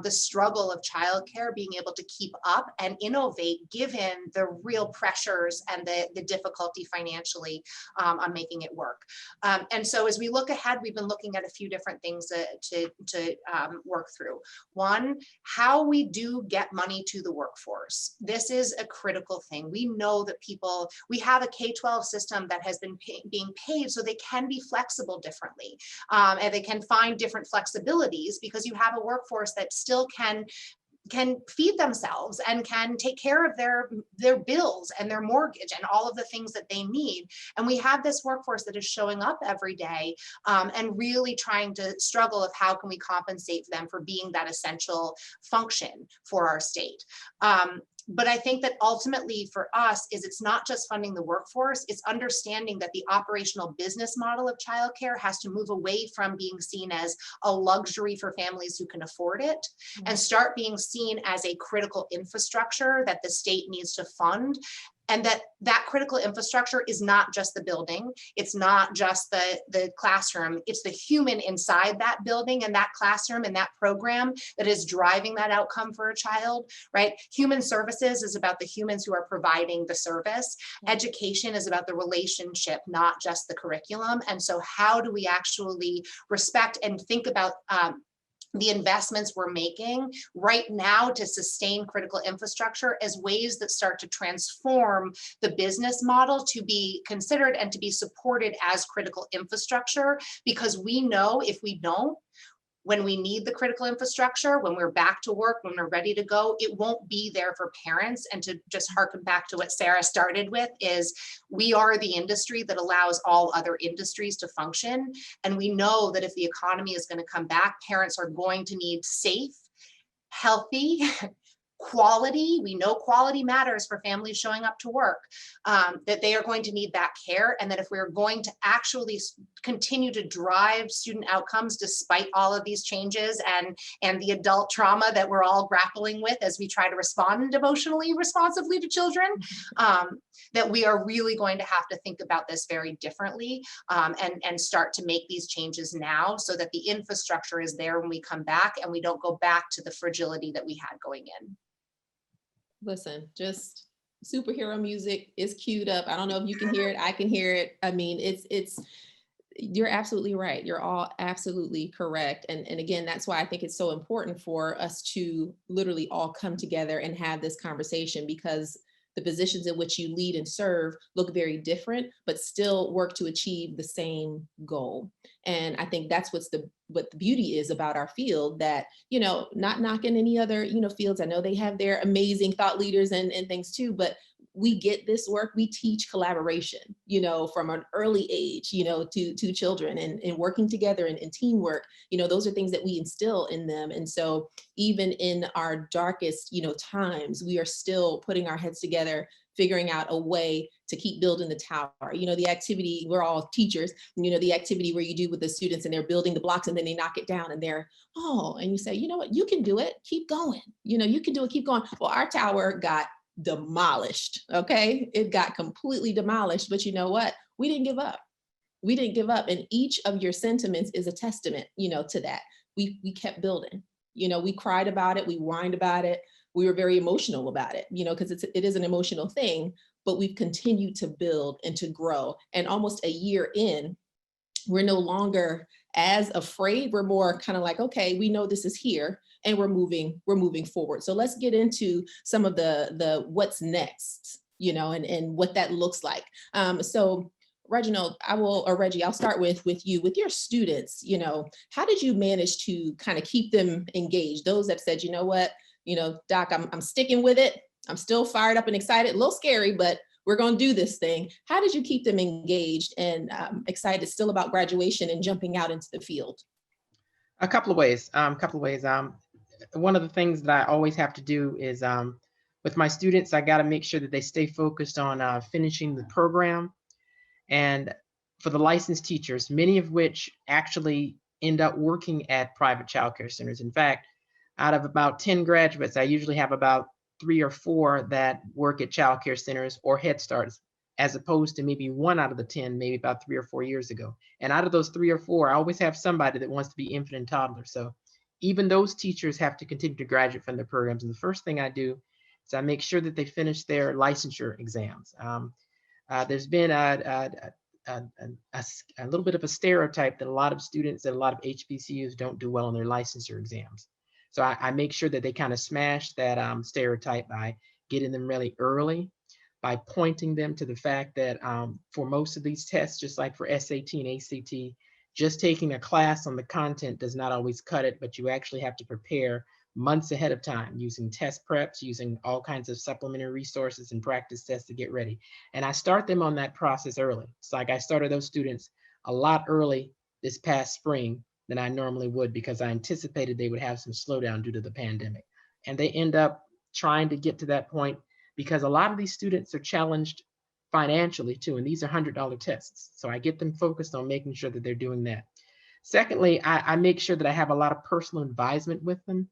Speaker 3: the struggle of childcare being able to keep up and innovate given the real pressures and the difficulty financially on making it work. And so as we look ahead, we've been looking at a few different things to work through. One, how we do get money to the workforce. This is a critical thing. We know that we have a K-12 system that has been being paid so they can be flexible differently, and they can find different flexibilities, because you have a workforce that still can feed themselves and can take care of their bills and their mortgage and all of the things that they need. And we have this workforce that is showing up every day and really trying to struggle of how can we compensate them for being that essential function for our state. But I think that ultimately for us it's not just funding the workforce, it's understanding that the operational business model of childcare has to move away from being seen as a luxury for families who can afford it, and start being seen as a critical infrastructure that the state needs to fund. And that critical infrastructure is not just the building, it's not just the classroom, it's the human inside that building and that classroom and that program that is driving that outcome for a child, right? Human services is about the humans who are providing the service. Education is about the relationship, not just the curriculum. And so how do we actually respect and think about the investments we're making right now to sustain critical infrastructure as ways that start to transform the business model to be considered and to be supported as critical infrastructure, because we know if we don't, when we need the critical infrastructure, when we're back to work, when we're ready to go, it won't be there for parents. And to just harken back to what Sarah started with is we are the industry that allows all other industries to function. And we know that if the economy is going to come back, parents are going to need safe, healthy, quality. We know quality matters for families showing up to work, that they are going to need that care. And that if we're going to actually continue to drive student outcomes despite all of these changes and the adult trauma that we're all grappling with as we try to respond emotionally responsibly to children, that we are really going to have to think about this very differently, and start to make these changes now so that the infrastructure is there when we come back and we don't go back to the fragility that we had going in.
Speaker 1: Listen, just superhero music is queued up. I don't know if you can hear it. I can hear it. I mean, you're absolutely right. You're all absolutely correct. And again, that's why I think it's so important for us to literally all come together and have this conversation, because the positions in which you lead and serve look very different, but still work to achieve the same goal. And I think that's what the beauty is about our field, that, not knocking any other, fields. I know they have their amazing thought leaders and things too, but we get this work. We teach collaboration, from an early age, to children, and working together and teamwork. Those are things that we instill in them. And so even in our darkest, times, we are still putting our heads together, figuring out a way to keep building the tower. The activity, we're all teachers, the activity where you do with the students and they're building the blocks and then they knock it down and they're, and you say, you know what, you can do it, keep going. You can do it, keep going. Well, our tower got demolished. Okay. It got completely demolished, but you know what? We didn't give up. We didn't give up. And each of your sentiments is a testament, to that. We kept building, we cried about it. We whined about it. We were very emotional about it, because it is an emotional thing, but we've continued to build and to grow. And almost a year in, we're no longer as afraid. We're more kind of like, okay, we know this is here and we're moving forward. So let's get into some of the what's next, and what that looks like. So Reginald, Reggie, I'll start with you, with your students. How did you manage to kind of keep them engaged? Those that said, you know what, Doc, I'm sticking with it. I'm still fired up and excited, a little scary, but we're going to do this thing. How did you keep them engaged and excited still about graduation and jumping out into the field?
Speaker 7: A couple of ways. One of the things that I always have to do is with my students, I got to make sure that they stay focused on finishing the program. And for the licensed teachers, many of which actually end up working at private childcare centers. In fact, out of about 10 graduates, I usually have about 3 or 4 that work at childcare centers or Head Starts, as opposed to maybe 1 out of the 10, maybe about 3 or 4 years ago. And out of those 3 or 4, I always have somebody that wants to be infant and toddler. So even those teachers have to continue to graduate from their programs. And the first thing I do is I make sure that they finish their licensure exams. There's been a little bit of a stereotype that a lot of students at a lot of HBCUs don't do well on their licensure exams. So I make sure that they kind of smash that stereotype by getting them really early, by pointing them to the fact that for most of these tests, just like for SAT and ACT, just taking a class on the content does not always cut it, but you actually have to prepare months ahead of time using test preps, using all kinds of supplementary resources and practice tests to get ready. And I start them on that process early. It's like I started those students a lot early this past spring than I normally would, because I anticipated they would have some slowdown due to the pandemic. And they end up trying to get to that point because a lot of these students are challenged financially too, and these are $100 tests. So I get them focused on making sure that they're doing that. Secondly, I make sure that I have a lot of personal advisement with them.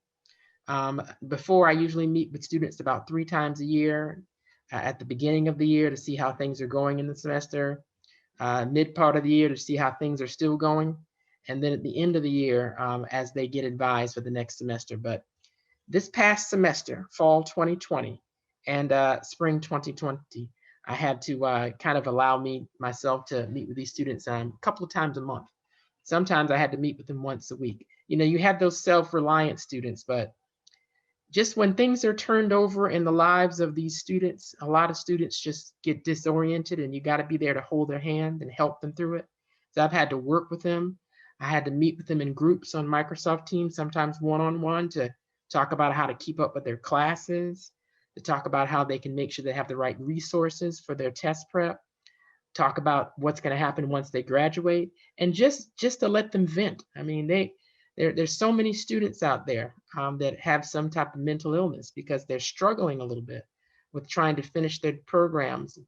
Speaker 7: Before, I usually meet with students about 3 times a year, at the beginning of the year to see how things are going in the semester, mid part of the year to see how things are still going, and then at the end of the year as they get advised for the next semester. But this past semester, fall 2020 and spring 2020, I had to kind of allow myself to meet with these students a couple of times a month. Sometimes I had to meet with them once a week. you have those self-reliant students, but just when things are turned over in the lives of these students, a lot of students just get disoriented, and you got to be there to hold their hand and help them through it. So I've had to work with them. I had to meet with them in groups on Microsoft Teams, sometimes one-on-one, to talk about how to keep up with their classes, to talk about how they can make sure they have the right resources for their test prep, talk about what's going to happen once they graduate, and just to let them vent. I mean, there's so many students out there that have some type of mental illness because they're struggling a little bit with trying to finish their programs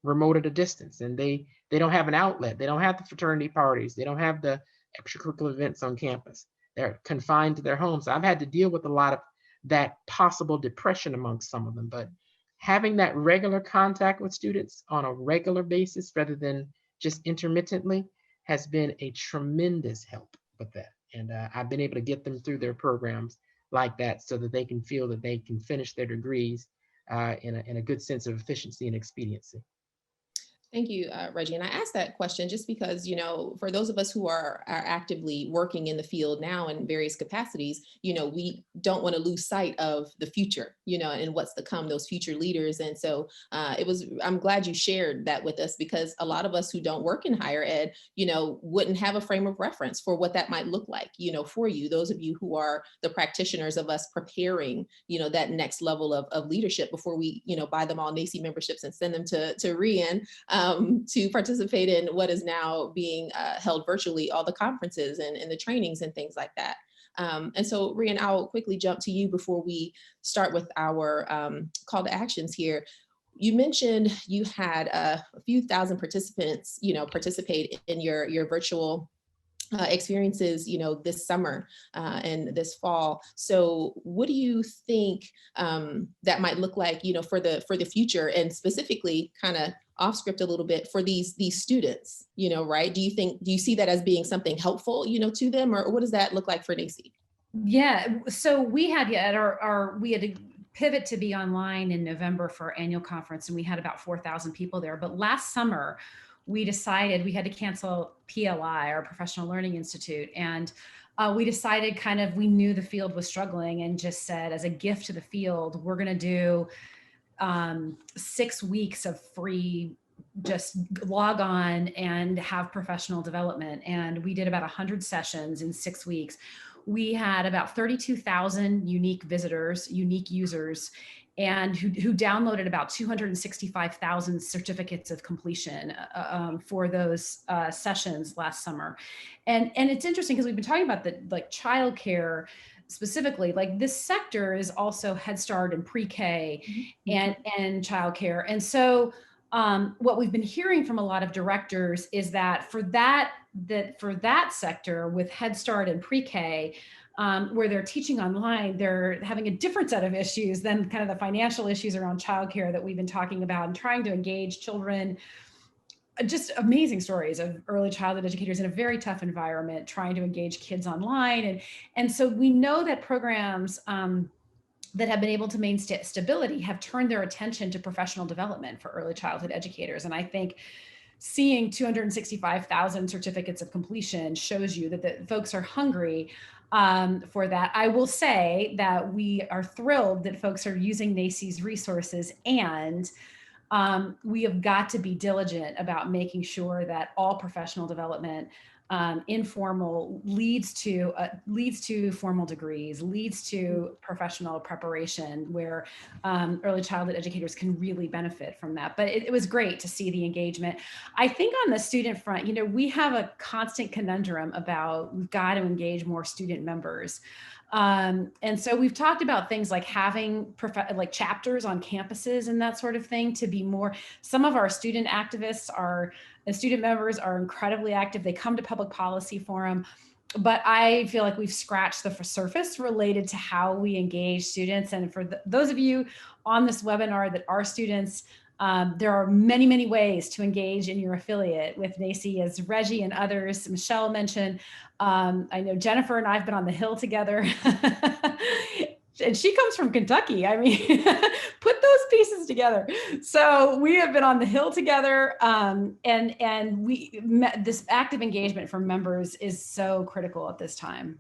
Speaker 7: remote at a distance, and they don't have an outlet. They don't have the fraternity parties. They don't have the extracurricular events on campus. They're confined to their homes. I've had to deal with a lot of that possible depression amongst some of them, but having that regular contact with students on a regular basis rather than just intermittently has been a tremendous help with that. And I've been able to get them through their programs like that so that they can feel that they can finish their degrees in a good sense of efficiency and expediency.
Speaker 1: Thank you, Reggie. And I asked that question just because, for those of us who are actively working in the field now in various capacities, we don't want to lose sight of the future, and what's to come, those future leaders. And so I'm glad you shared that with us, because a lot of us who don't work in higher ed, wouldn't have a frame of reference for what that might look like, for you, those of you who are the practitioners of us preparing, that next level of leadership before we, buy them all NACCE memberships and send them to REIN. To participate in what is now being held virtually, all the conferences and the trainings and things like that. And so, Rian, I'll quickly jump to you before we start with our call to actions here. You mentioned you had a few thousand participants, participate in your virtual experiences, this summer and this fall. So what do you think that might look like, for the future, and specifically kind of off script a little bit for these students, right? Do you see that as being something helpful, to them, or what does that look like for NACCE?
Speaker 6: Yeah, so we had we had to pivot to be online in November for our annual conference, and we had about 4,000 people there. But last summer, we decided we had to cancel PLI, our Professional Learning Institute. And we decided we knew the field was struggling, and just said, as a gift to the field, we're going to do 6 weeks of free, just log on and have professional development. And we did about 100 sessions in 6 weeks. We had about 32,000 unique visitors, unique users, and who downloaded about 265,000 certificates of completion for those sessions last summer. And it's interesting because we've been talking about the childcare specifically. This sector is also Head Start and pre-K and childcare. And so what we've been hearing from a lot of directors is that for that sector with Head Start and pre-K, where they're teaching online, they're having a different set of issues than kind of the financial issues around childcare that we've been talking about, and trying to engage children. Just amazing stories of early childhood educators in a very tough environment, trying to engage kids online. And so we know that programs that have been able to maintain stability have turned their attention to professional development for early childhood educators. And I think seeing 265,000 certificates of completion shows you that the folks are hungry for that. I will say that we are thrilled that folks are using NACCE's resources, and we have got to be diligent about making sure that all professional development, informal, leads to formal degrees, leads to professional preparation, where early childhood educators can really benefit from that. But it was great to see the engagement. I think on the student front, we have a constant conundrum about, we've got to engage more student members. And so we've talked about things like having chapters on campuses and that sort of thing to be more. Some of our student activists and student members are incredibly active. They come to Public Policy Forum, but I feel like we've scratched the surface related to how we engage students. And for those of you on this webinar that are students, there are many, many ways to engage in your affiliate with NACCE, as Reggie and others, Michelle mentioned. I know Jennifer and I have been on the Hill together. and she comes from Kentucky. I mean, put those pieces together. So we have been on the Hill together, and this active engagement from members is so critical at this time.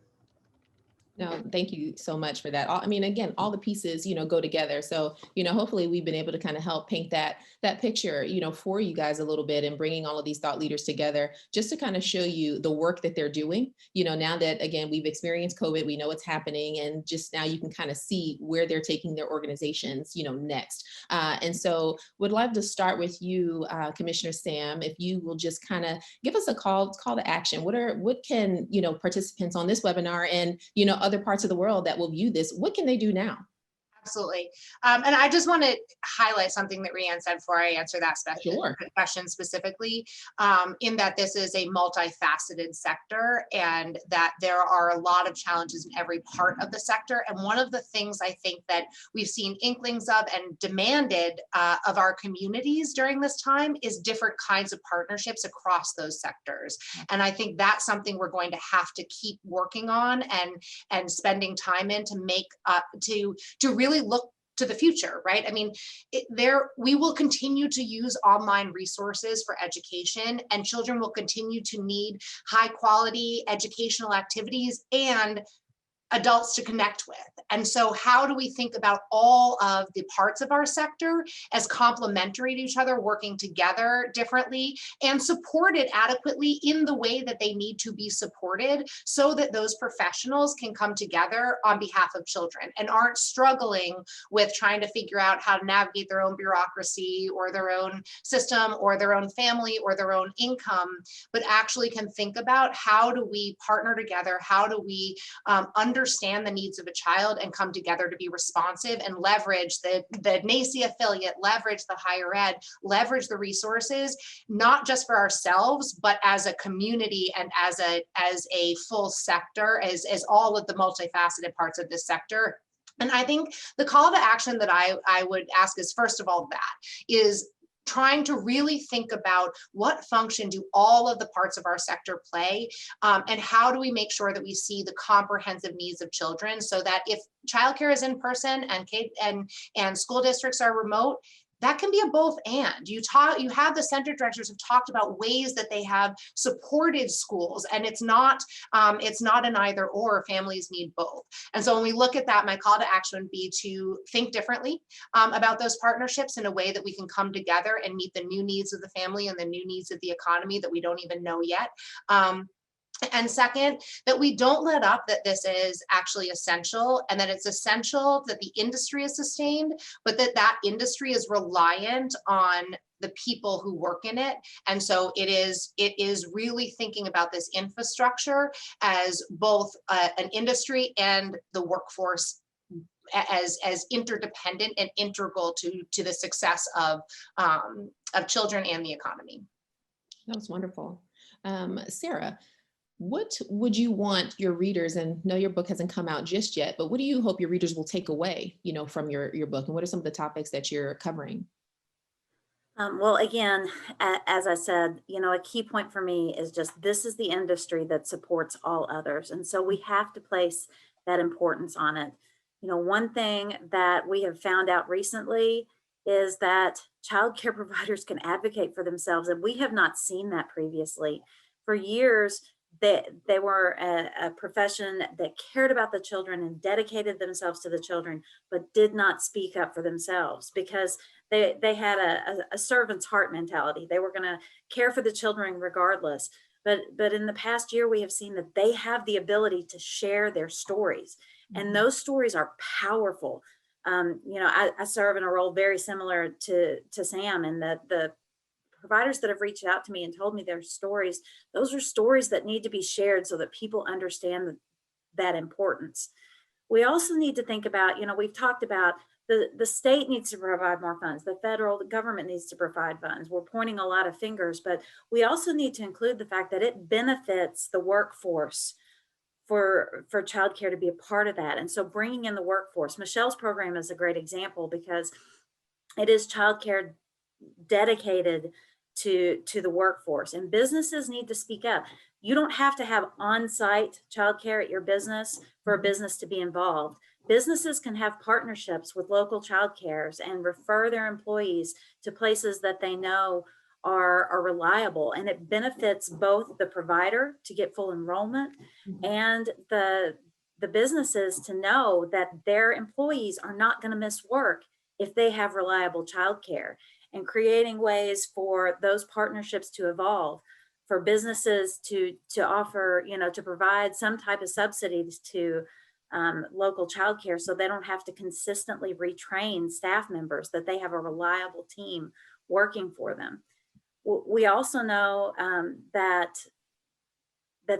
Speaker 1: No, thank you so much for that. I mean, again, all the pieces, go together. So, hopefully we've been able to kind of help paint that picture, for you guys a little bit, and bringing all of these thought leaders together just to kind of show you the work that they're doing, now that, again, we've experienced COVID, we know what's happening, and just now you can kind of see where they're taking their organizations, next. And so would love to start with you, Commissioner Sam, if you will just kind of give us a call to action. What can, participants on this webinar and, other parts of the world that will view this, what can they do now?
Speaker 3: Absolutely. And I just want to highlight something that Rhiannon said before I answer that question specifically, in that this is a multifaceted sector and that there are a lot of challenges in every part of the sector. And one of the things I think that we've seen inklings of and demanded of our communities during this time is different kinds of partnerships across those sectors. And I think that's something we're going to have to keep working on and spending time in to make to really look to the future, right? I mean, we will continue to use online resources for education, and children will continue to need high quality educational activities and adults to connect with. And so how do we think about all of the parts of our sector as complementary to each other, working together differently and supported adequately in the way that they need to be supported, so that those professionals can come together on behalf of children and aren't struggling with trying to figure out how to navigate their own bureaucracy or their own system or their own family or their own income, but actually can think about how do we partner together, how do we understand the needs of a child and come together to be responsive and leverage the NACI affiliate, leverage the higher ed, leverage the resources, not just for ourselves, but as a community and as a full sector, as all of the multifaceted parts of this sector. And I think the call to action that I would ask is, first of all, that is trying to really think about what function do all of the parts of our sector play, and how do we make sure that we see the comprehensive needs of children, so that if childcare is in person and school districts are remote, that can be a both and. You have the center directors have talked about ways that they have supported schools, and it's not an either or. Families need both. And so when we look at that, my call to action would be to think differently about those partnerships in a way that we can come together and meet the new needs of the family and the new needs of the economy that we don't even know yet. And second, that we don't let up that this is actually essential, and that it's essential that the industry is sustained, but that industry is reliant on the people who work in it. And so it is really thinking about this infrastructure as both an industry and the workforce as interdependent and integral to the success of children and the economy.
Speaker 1: That was wonderful. Sarah, what would you want your readers, and no, your book hasn't come out just yet, but what do you hope your readers will take away, from your book, and what are some of the topics that you're covering?
Speaker 2: Well, again, as I said, a key point for me is just this is the industry that supports all others. And so we have to place that importance on it. One thing that we have found out recently is that childcare providers can advocate for themselves, and we have not seen that previously. For years, they were a profession that cared about the children and dedicated themselves to the children, but did not speak up for themselves because they had a servant's heart mentality. They were going to care for the children regardless. But in the past year, we have seen that they have the ability to share their stories, and those stories are powerful. I serve in a role very similar to Sam, and the providers that have reached out to me and told me their stories, those are stories that need to be shared so that people understand that importance. We also need to think about, we've talked about the state needs to provide more funds, the federal government needs to provide funds. We're pointing a lot of fingers, but we also need to include the fact that it benefits the workforce for childcare to be a part of that. And so bringing in the workforce, Michelle's program is a great example because it is childcare dedicated to the workforce, and businesses need to speak up. You don't have to have on-site childcare at your business for a business to be involved. Businesses can have partnerships with local childcares and refer their employees to places that they know are reliable, and it benefits both the provider to get full enrollment and the businesses to know that their employees are not going to miss work if they have reliable childcare, and creating ways for those partnerships to evolve, for businesses to offer, to provide some type of subsidies to local childcare, so they don't have to consistently retrain staff members, that they have a reliable team working for them. We also know that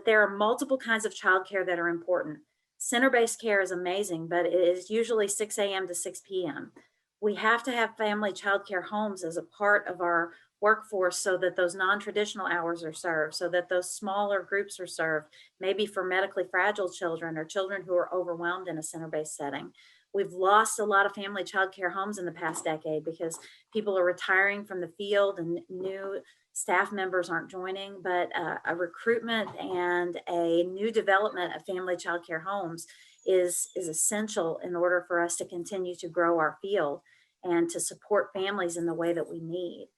Speaker 2: there are multiple kinds of childcare that are important. Center-based care is amazing, but it is usually 6 a.m. to 6 p.m. We have to have family childcare homes as a part of our workforce, so that those non-traditional hours are served, so that those smaller groups are served, maybe for medically fragile children or children who are overwhelmed in a center-based setting. We've lost a lot of family childcare homes in the past decade because people are retiring from the field and new staff members aren't joining, but a recruitment and a new development of family childcare homes is essential in order for us to continue to grow our field and to support families in the way that we need.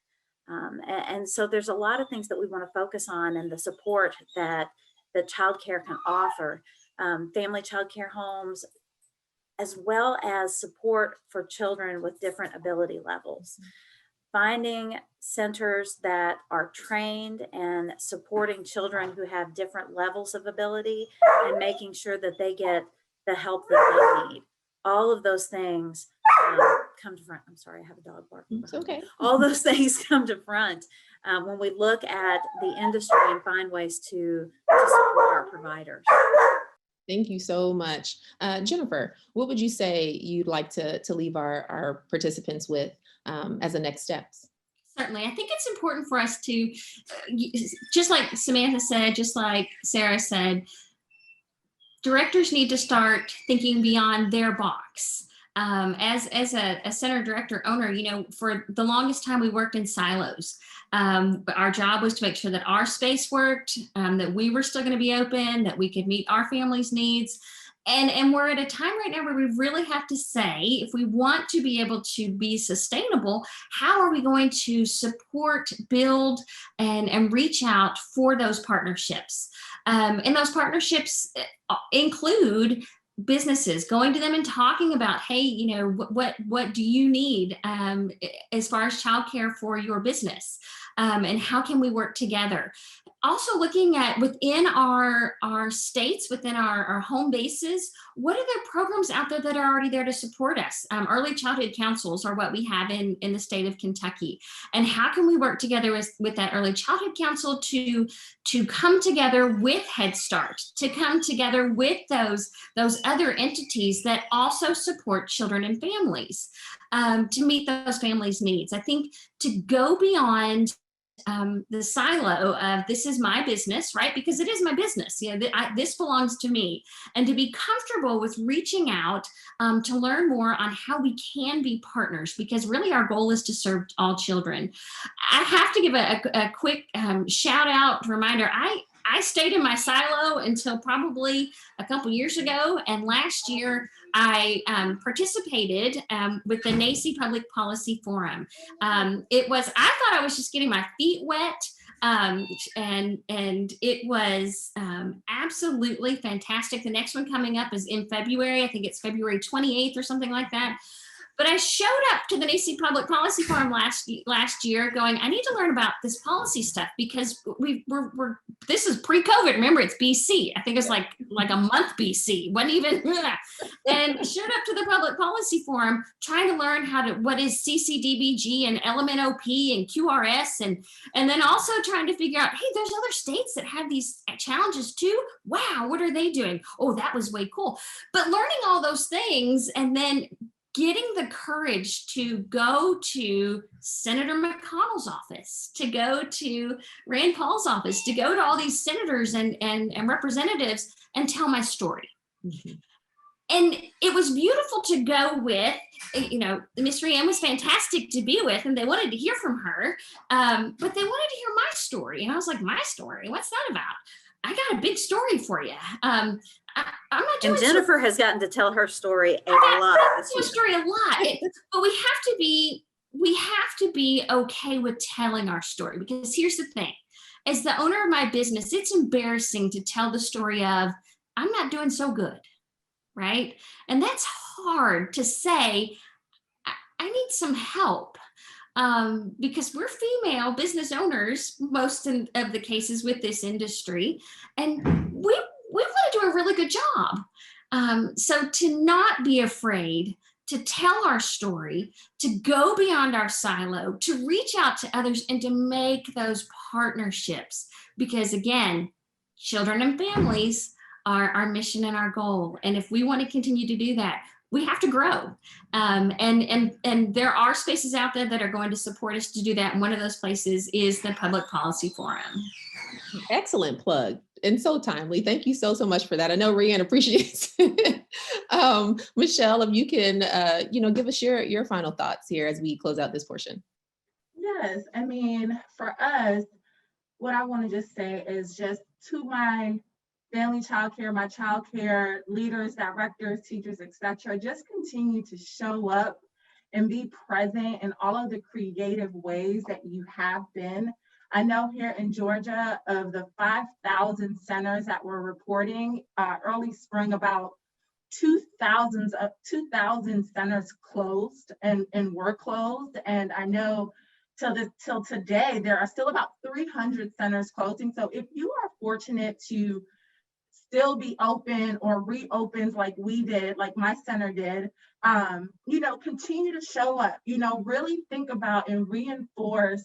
Speaker 2: And so there's a lot of things that we want to focus on, and the support that childcare can offer, family childcare homes, as well as support for children with different ability levels. Finding centers that are trained and supporting children who have different levels of ability, and making sure that they get the help that they need. All of those things come to front. I'm sorry, I have a dog barking.
Speaker 1: It's okay.
Speaker 2: All those things come to front when we look at the industry and find ways to support our providers.
Speaker 1: Thank you so much. Jennifer, what would you say you'd like to leave our participants with as the next steps?
Speaker 4: Certainly. I think it's important for us to, just like Samantha said, just like Sarah said, directors need to start thinking beyond their box. As a center director owner, for the longest time we worked in silos. Our job was to make sure that our space worked, that we were still going to be open, that we could meet our family's needs. And we're at a time right now where we really have to say, if we want to be able to be sustainable, how are we going to support, build, and reach out for those partnerships? And those partnerships include businesses, going to them and talking about, hey, what do you need as far as childcare for your business? And how can we work together? Also looking at within our states, within our home bases, what are the programs out there that are already there to support us? Early childhood councils are what we have in the state of Kentucky. And how can we work together with that early childhood council to come together with Head Start, to come together with those other entities that also support children and families, to meet those families' needs? I think to go beyond the silo of this is my business, right? Because it is my business. This belongs to me. And to be comfortable with reaching out to learn more on how we can be partners, because really our goal is to serve all children. I have to give a quick shout out reminder. I stayed in my silo until probably a couple years ago. And last year, I participated with the NACI Public Policy Forum. I thought I was just getting my feet wet. And it was absolutely fantastic. The next one coming up is in February. I think it's February 28th or something like that. But I showed up to the NACI Public Policy Forum last year going, I need to learn about this policy stuff, because this is pre-COVID. Remember, it's BC. I think it's like a month BC. Wasn't even, and showed up to the Public Policy Forum trying to learn what is CCDBG and LMNOP and QRS, and then also trying to figure out, hey, there's other states that have these challenges too. Wow, what are they doing? Oh, that was way cool. But learning all those things and then getting the courage to go to Senator McConnell's office, to go to Rand Paul's office, to go to all these senators and representatives and tell my story. Mm-hmm. And it was beautiful to go with, Miss Rianne was fantastic to be with, and they wanted to hear from her, but they wanted to hear my story. And I was like, my story? What's that about? I got a big story for you. I'm not doing
Speaker 2: And
Speaker 4: so
Speaker 2: Jennifer has gotten to tell her story a
Speaker 4: I
Speaker 2: lot
Speaker 4: tell
Speaker 2: this
Speaker 4: a
Speaker 2: year.
Speaker 4: story a lot, but we have to be okay with telling our story, because here's the thing: as the owner of my business, it's embarrassing to tell the story of I'm not doing so good, right? And that's hard to say. I need some help. Because we're female business owners, most of the cases with this industry, and we want to do a really good job. So to not be afraid to tell our story, to go beyond our silo, to reach out to others, and to make those partnerships. Because again, children and families are our mission and our goal. And if we want to continue to do that, we have to grow. And there are spaces out there that are going to support us to do that. And one of those places is the Public Policy Forum.
Speaker 1: Excellent plug and so timely. Thank you so much for that. I know Rianne appreciates it. Michelle, if you can, give us your final thoughts here as we close out this portion.
Speaker 5: Yes, I mean, for us, what I want to just say is just to my family childcare, my childcare leaders, directors, teachers, etc., just continue to show up and be present in all of the creative ways that you have been. I know here in Georgia, of the 5,000 centers that were reporting early spring, about 2,000 centers closed and were closed. And I know till today, there are still about 300 centers closing. So if you are fortunate to still be open or reopens like we did, like my center did, continue to show up, really think about and reinforce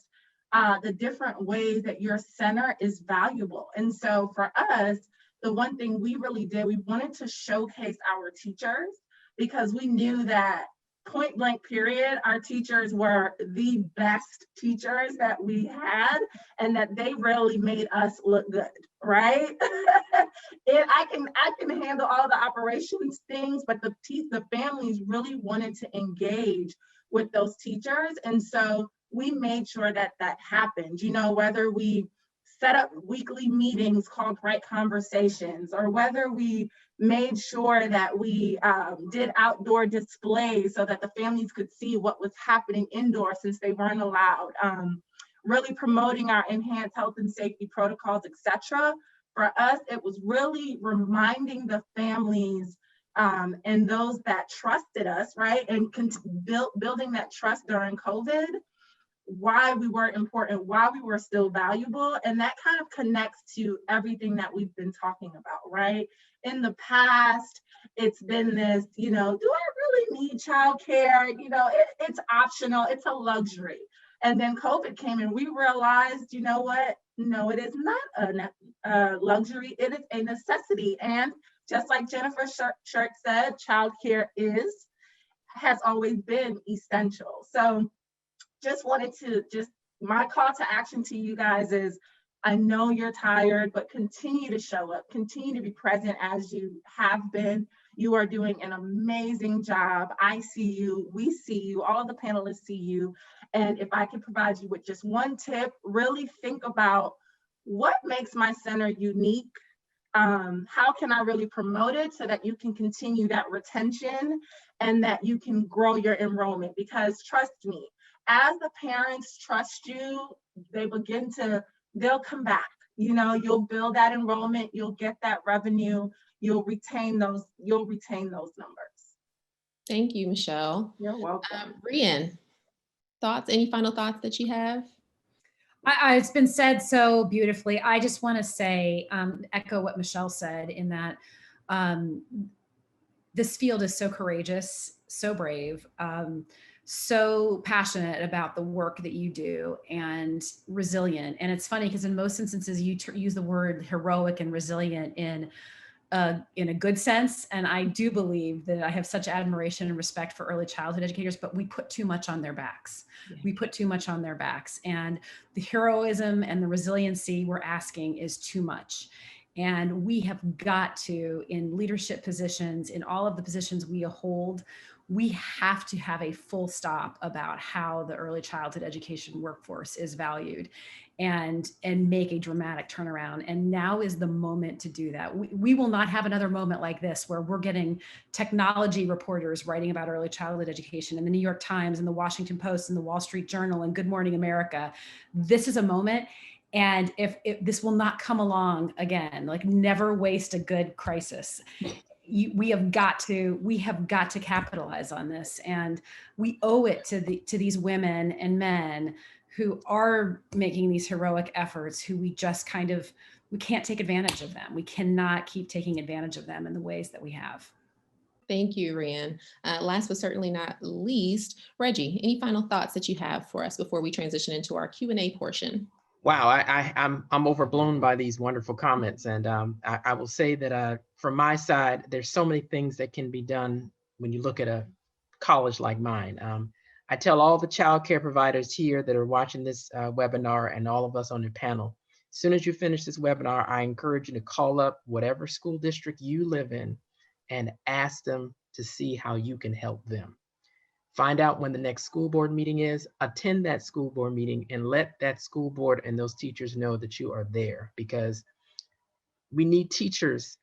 Speaker 5: the different ways that your center is valuable. And so for us, the one thing we really did, we wanted to showcase our teachers, because we knew that point blank period, our teachers were the best teachers that we had, and that they really made us look good, right? And I can handle all the operations things, but the families really wanted to engage with those teachers. And so we made sure that happened, whether we set up weekly meetings called Right Conversations, or whether we made sure that we did outdoor displays so that the families could see what was happening indoors since they weren't allowed, really promoting our enhanced health and safety protocols, etc. For us, it was really reminding the families and those that trusted us, right? And building that trust during COVID, why we were important, why we were still valuable. And that kind of connects to everything that we've been talking about, right? In the past, it's been this, do I really need childcare? It's optional, it's a luxury. And then COVID came and we realized, what? No, it is not a luxury, it is a necessity. And just like Jennifer Shirk said, childcare has always been essential. So just wanted to, my call to action to you guys is, I know you're tired, but continue to show up, continue to be present as you have been. You are doing an amazing job. I see you, we see you, all the panelists see you. And if I can provide you with just one tip, really think about what makes my center unique. How can I really promote it so that you can continue that retention and that you can grow your enrollment? Because trust me, as the parents trust you, they'll come back. You'll build that enrollment, you'll get that revenue, you'll retain those numbers.
Speaker 1: Thank you, Michelle.
Speaker 5: You're welcome.
Speaker 1: Rianne, any final thoughts that you have?
Speaker 6: It's been said so beautifully. I just want to say, echo what Michelle said, in that this field is so courageous, so brave, so passionate about the work that you do, and resilient. And it's funny because in most instances you use the word heroic and resilient in a good sense. And I do believe that I have such admiration and respect for early childhood educators, but we put too much on their backs. Yeah. We put too much on their backs, and the heroism and the resiliency we're asking is too much. And we have got to, in leadership positions, in all of the positions we hold, we have to have a full stop about how the early childhood education workforce is valued and make a dramatic turnaround. And now is the moment to do that. We will not have another moment like this where we're getting technology reporters writing about early childhood education in the New York Times and the Washington Post and the Wall Street Journal and Good Morning America. This is a moment. And if this will not come along again, like never waste a good crisis. We have got to capitalize on this, and we owe it to these women and men who are making these heroic efforts, who we can't take advantage of them. We cannot keep taking advantage of them in the ways that we have.
Speaker 1: Thank you, Rhian. Last but certainly not least, Reggie, any final thoughts that you have for us before we transition into our Q&A portion?
Speaker 7: Wow, I'm overblown by these wonderful comments, and I will say that from my side, there's so many things that can be done when you look at a college like mine. I tell all the child care providers here that are watching this webinar and all of us on the panel, as soon as you finish this webinar, I encourage you to call up whatever school district you live in and ask them to see how you can help them. Find out when the next school board meeting is, attend that school board meeting, and let that school board and those teachers know that you are there, because we need teachers,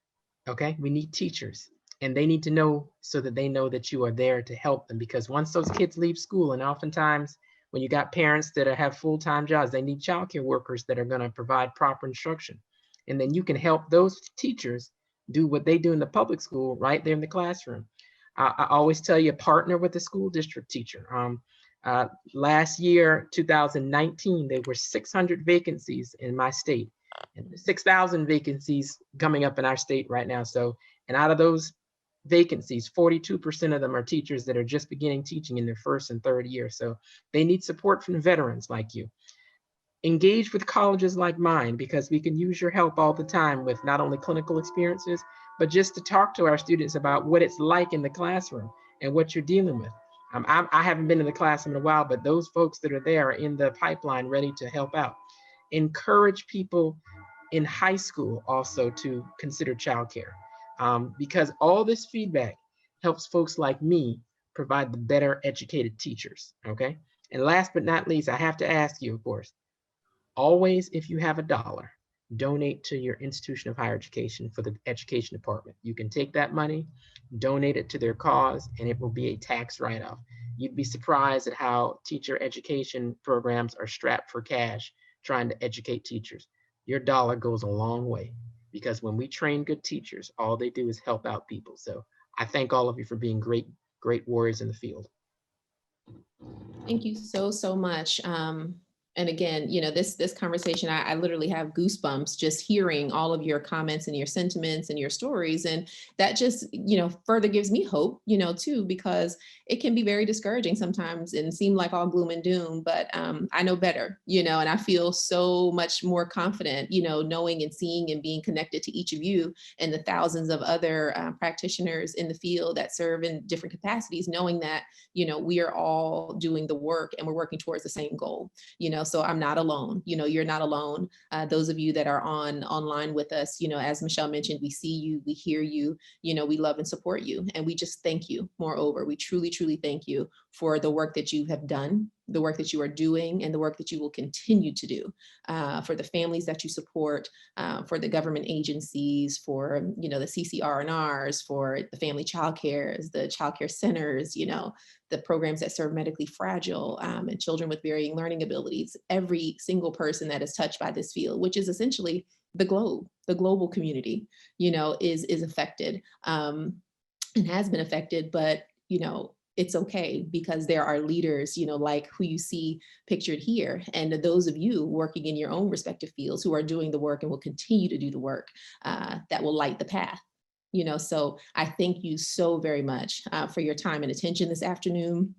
Speaker 7: okay? We need teachers, and they need to know so that they know that you are there to help them, because once those kids leave school, and oftentimes when you got parents that have full-time jobs, they need childcare workers that are gonna provide proper instruction. And then you can help those teachers do what they do in the public school right there in the classroom. I always tell you, partner with the school district teacher. Last year, 2019, there were 600 vacancies in my state, and 6,000 vacancies coming up in our state right now. So, and out of those vacancies, 42% of them are teachers that are just beginning teaching in their first and third year. So they need support from veterans like you. Engage with colleges like mine, because we can use your help all the time with not only clinical experiences, but just to talk to our students about what it's like in the classroom and what you're dealing with. I haven't been in the classroom in a while, but those folks that are there are in the pipeline ready to help out. Encourage people in high school also to consider childcare, because all this feedback helps folks like me provide the better educated teachers, okay? And last but not least, I have to ask you, of course, always, if you have $1, donate to your institution of higher education for the education department. You can take that money, donate it to their cause, and it will be a tax write-off. You'd be surprised at how teacher education programs are strapped for cash trying to educate teachers. Your dollar goes a long way, because when we train good teachers, all they do is help out people. So I thank all of you for being great warriors in the field.
Speaker 1: Thank you so much. And again, this conversation, I literally have goosebumps just hearing all of your comments and your sentiments and your stories. And that just, further gives me hope, too, because it can be very discouraging sometimes and seem like all gloom and doom, but I know better, and I feel so much more confident, knowing and seeing and being connected to each of you and the thousands of other practitioners in the field that serve in different capacities, knowing that, we are all doing the work and we're working towards the same goal, so I'm not alone. You're not alone. Those of you that are online with us, as Michelle mentioned, we see you, we hear you, we love and support you. And we just thank you. Moreover, we truly, truly thank you for the work that you have done, the work that you are doing, and the work that you will continue to do, for the families that you support, for the government agencies, for, the CCR&Rs, for the family child cares, the child care centers, the programs that serve medically fragile and children with varying learning abilities. Every single person that is touched by this field, which is essentially the global community, is affected and has been affected, but, it's okay, because there are leaders, like who you see pictured here, and those of you working in your own respective fields who are doing the work and will continue to do the work that will light the path. So I thank you so very much for your time and attention this afternoon.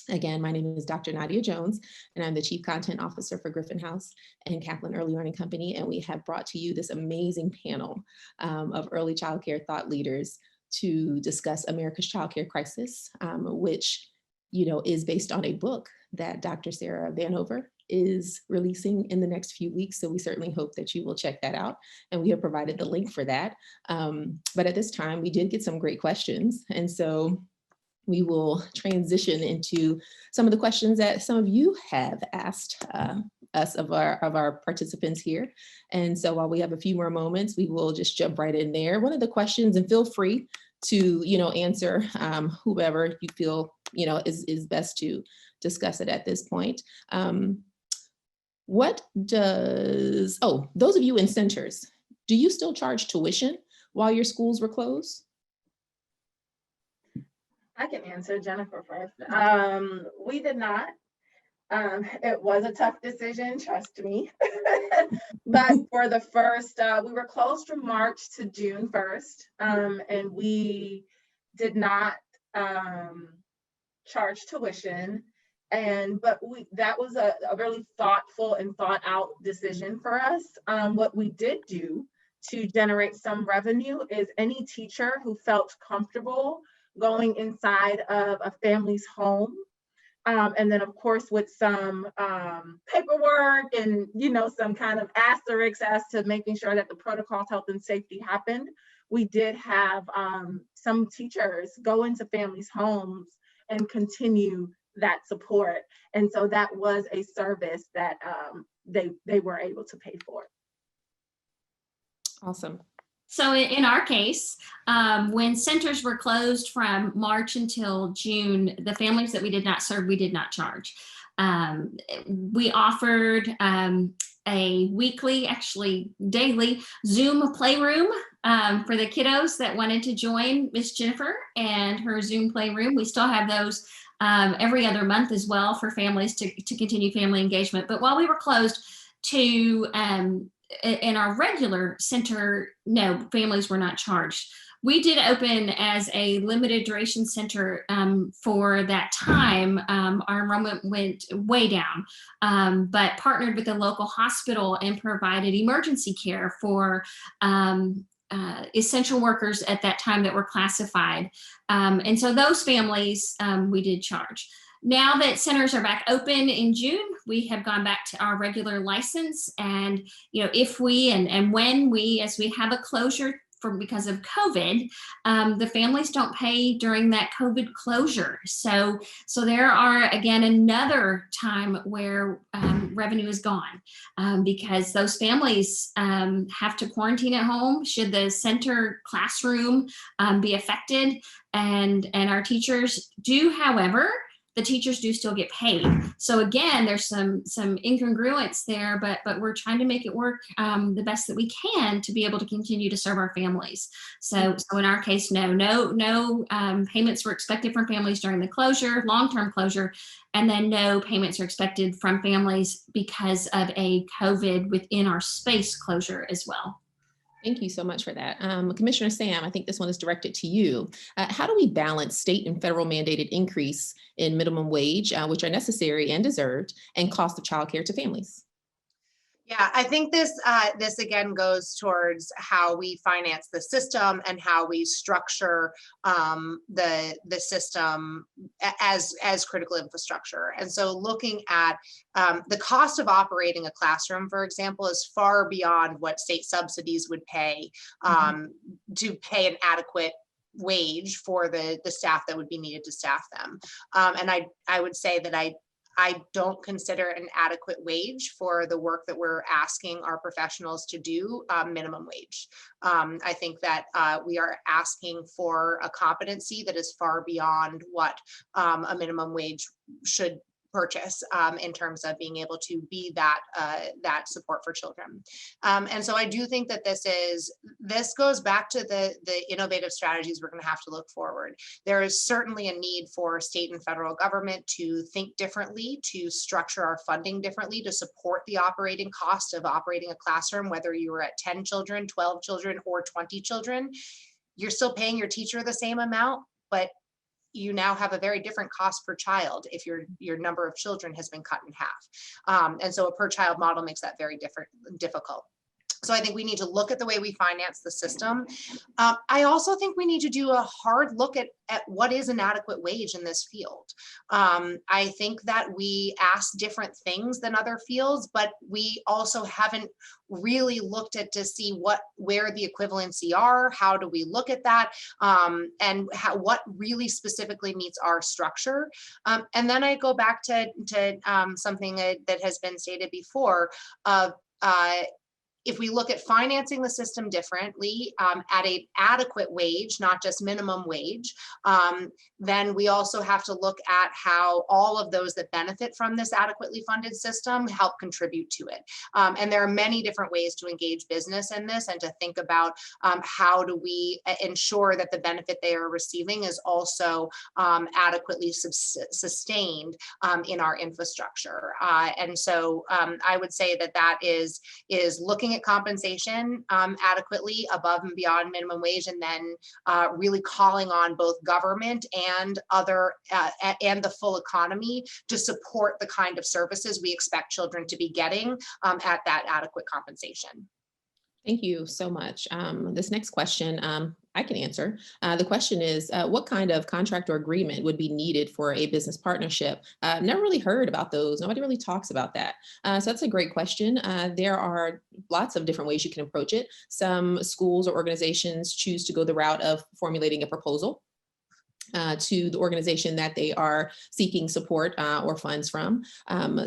Speaker 1: Again, my name is Dr. Nadia Jones, and I'm the Chief Content Officer for Griffin House and Kaplan Early Learning Company. And we have brought to you this amazing panel of early childcare thought leaders to discuss America's childcare crisis, which, is based on a book that Dr. Taylor Vanover is releasing in the next few weeks. So we certainly hope that you will check that out. And we have provided the link for that. But at this time, we did get some great questions. And so we will transition into some of the questions that some of you have asked us of our participants here. And so while we have a few more moments, we will just jump right in there. One of the questions, and feel free to answer whoever you feel is best to discuss it at this point. What does, those of you in centers, do you still charge tuition while your schools were closed?
Speaker 5: I can answer, Jennifer, first. We did not. It was a tough decision, trust me. But for the first, we were closed from March to June 1st, and we did not charge tuition. But that was a really thoughtful and thought out decision for us. What we did do to generate some revenue is any teacher who felt comfortable going inside of a family's home, and then of course with some paperwork and some kind of asterisks as to making sure that the protocols, health and safety happened. We did have some teachers go into families' homes and continue that support, and so that was a service that they were able to pay for.
Speaker 1: Awesome.
Speaker 4: So in our case, when centers were closed from March until June, the families that we did not serve, we did not charge. We offered a weekly, actually daily, Zoom playroom for the kiddos that wanted to join Miss Jennifer and her Zoom playroom. We still have those every other month as well for families to continue family engagement. But while we were closed in our regular center, no, families were not charged. We did open as a limited duration center for that time. Our enrollment went way down, but partnered with a local hospital and provided emergency care for essential workers at that time that were classified. And so those families we did charge. Now that centers are back open in June, we have gone back to our regular license. And if we and when we, as we have a closure because of COVID, the families don't pay during that COVID closure. So there are, again, another time where revenue is gone because those families have to quarantine at home should the center classroom be affected. And our teachers do, however, the teachers do still get paid. So again, there's some incongruence there, but we're trying to make it work the best that we can to be able to continue to serve our families. So in our case, no payments were expected from families during the closure, long-term closure, and then no payments are expected from families because of a COVID within our space closure as well.
Speaker 1: Thank you so much for that. Commissioner Sam, I think this one is directed to you. How do we balance state and federal mandated increase in minimum wage, which are necessary and deserved, and cost of childcare to families?
Speaker 3: Yeah, I think this again goes towards how we finance the system and how we structure the system as critical infrastructure. And so looking at the cost of operating a classroom, for example, is far beyond what state subsidies would pay to pay an adequate wage for the staff that would be needed to staff them. And I would say that I don't consider an adequate wage for the work that we're asking our professionals to do minimum wage. I think that we are asking for a competency that is far beyond what a minimum wage should purchase in terms of being able to be that support for children. And so I do think that this goes back to the innovative strategies we're going to have to look forward. There is certainly a need for state and federal government to think differently, to structure our funding differently, to support the operating cost of operating a classroom, whether you were at 10 children, 12 children, or 20 children. You're still paying your teacher the same amount, but you now have a very different cost per child if your number of children has been cut in half. And so a per child model makes that very difficult. So I think we need to look at the way we finance the system. I also think we need to do a hard look at what is an adequate wage in this field. I think that we ask different things than other fields, but we also haven't really looked at to see where the equivalency are, how do we look at that, and what really specifically meets our structure. And then I go back to something that has been stated before of if we look at financing the system differently at an adequate wage, not just minimum wage, then we also have to look at how all of those that benefit from this adequately funded system help contribute to it. And there are many different ways to engage business in this and to think about how do we ensure that the benefit they are receiving is also adequately sustained in our infrastructure. And so I would say that is looking at compensation adequately above and beyond minimum wage, and then really calling on both government and other and the full economy to support the kind of services we expect children to be getting at that adequate compensation.
Speaker 1: Thank you so much. This next question I can answer. The question is, what kind of contract or agreement would be needed for a business partnership? I've never really heard about those. Nobody really talks about that. So that's a great question. There are lots of different ways you can approach it. Some schools or organizations choose to go the route of formulating a proposal to the organization that they are seeking support or funds from.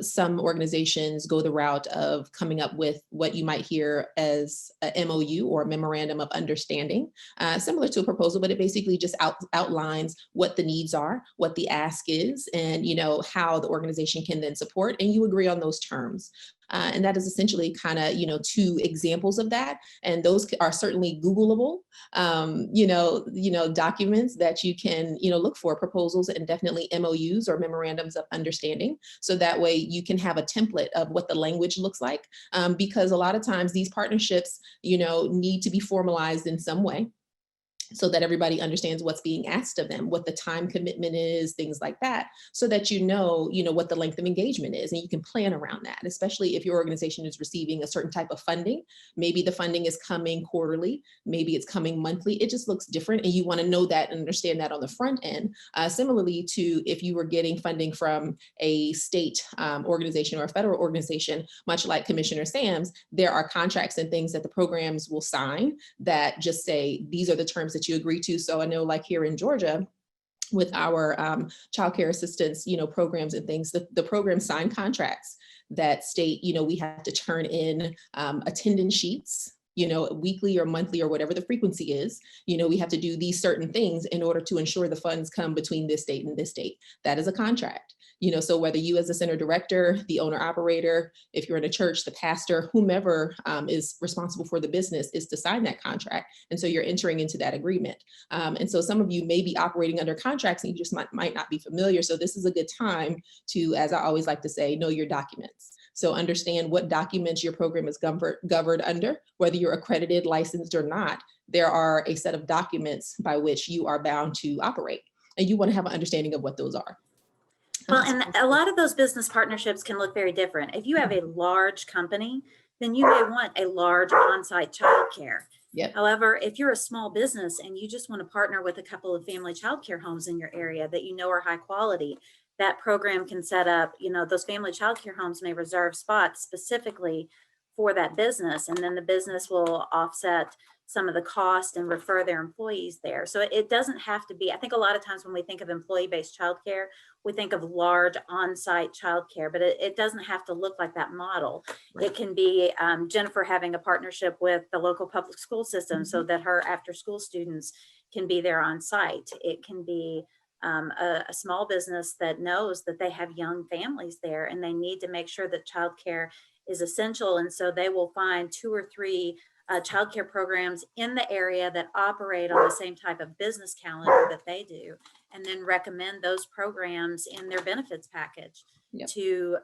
Speaker 1: Some organizations go the route of coming up with what you might hear as a MOU or a memorandum of understanding, similar to a proposal, but it basically just outlines what the needs are, what the ask is, and how the organization can then support, and you agree on those terms. And that is essentially kind of, two examples of that. And those are certainly Googleable, documents that you can, look for proposals, and definitely MOUs or memorandums of understanding. So that way you can have a template of what the language looks like, because a lot of times these partnerships, need to be formalized in some way, so that everybody understands what's being asked of them, what the time commitment is, things like that, so that what the length of engagement is, and you can plan around that, especially if your organization is receiving a certain type of funding. Maybe the funding is coming quarterly, maybe it's coming monthly. It just looks different, and you want to know that and understand that on the front end. Similarly to if you were getting funding from a state organization or a federal organization, much like Commissioner Sam's, there are contracts and things that the programs will sign that just say, these are the terms that you agree to. So I know, like here in Georgia, with our childcare assistance, programs and things, the program sign contracts that state, we have to turn in attendance sheets, weekly or monthly or whatever the frequency is. We have to do these certain things in order to ensure the funds come between this date and this date. That is a contract. So whether you as a center director, the owner operator, if you're in a church, the pastor, whomever is responsible for the business is to sign that contract. And so you're entering into that agreement. And so some of you may be operating under contracts and you just might not be familiar. So this is a good time to, as I always like to say, know your documents. So understand what documents your program is governed under, whether you're accredited, licensed or not. There are a set of documents by which you are bound to operate, and you want to have an understanding of what those are.
Speaker 2: Well, and a lot of those business partnerships can look very different. If you have a large company, then you may want a large on-site childcare.
Speaker 1: Yep.
Speaker 2: However, if you're a small business and you just want to partner with a couple of family childcare homes in your area that are high quality, that program can set up, those family childcare homes may reserve spots specifically for that business, and then the business will offset some of the cost and refer their employees there. So it doesn't have to be, I think a lot of times when we think of employee-based childcare, we think of large on-site childcare, but it doesn't have to look like that model. Right. It can be Jennifer having a partnership with the local public school system so that her after-school students can be there on site. It can be a small business that knows that they have young families there and they need to make sure that childcare is essential. And so they will find 2 or 3 childcare programs in the area that operate on the same type of business calendar that they do, and then recommend those programs in their benefits package. Yep. To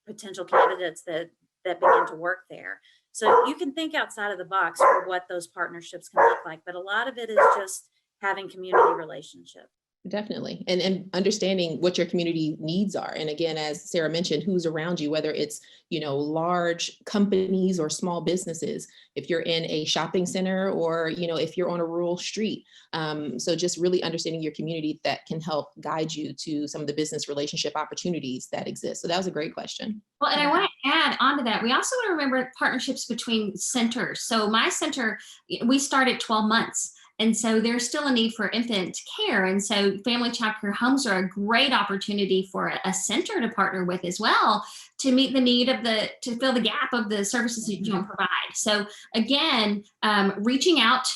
Speaker 2: potential candidates that begin to work there. So you can think outside of the box for what those partnerships can look like, but a lot of it is just having community relationships.
Speaker 1: Definitely. And understanding what your community needs are. And again, as Sarah mentioned, who's around you, whether it's, large companies or small businesses, if you're in a shopping center or, if you're on a rural street. So just really understanding your community that can help guide you to some of the business relationship opportunities that exist. So that was a great question.
Speaker 4: Well, and I want to add on to that. We also want to remember partnerships between centers. So my center, we start at 12 months. And so there's still a need for infant care. And so family child care homes are a great opportunity for a center to partner with as well to meet the need to fill the gap of the services that you don't provide. So again, reaching out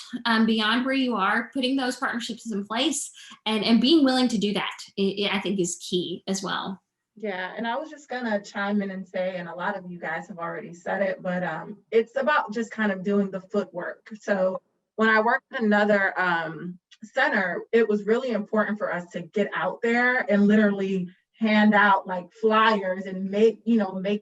Speaker 4: beyond where you are, putting those partnerships in place and being willing to do that, I think is key as well.
Speaker 5: Yeah, and I was just gonna chime in and say, and a lot of you guys have already said it, but it's about just kind of doing the footwork. So when I worked at another center, it was really important for us to get out there and literally hand out like flyers and make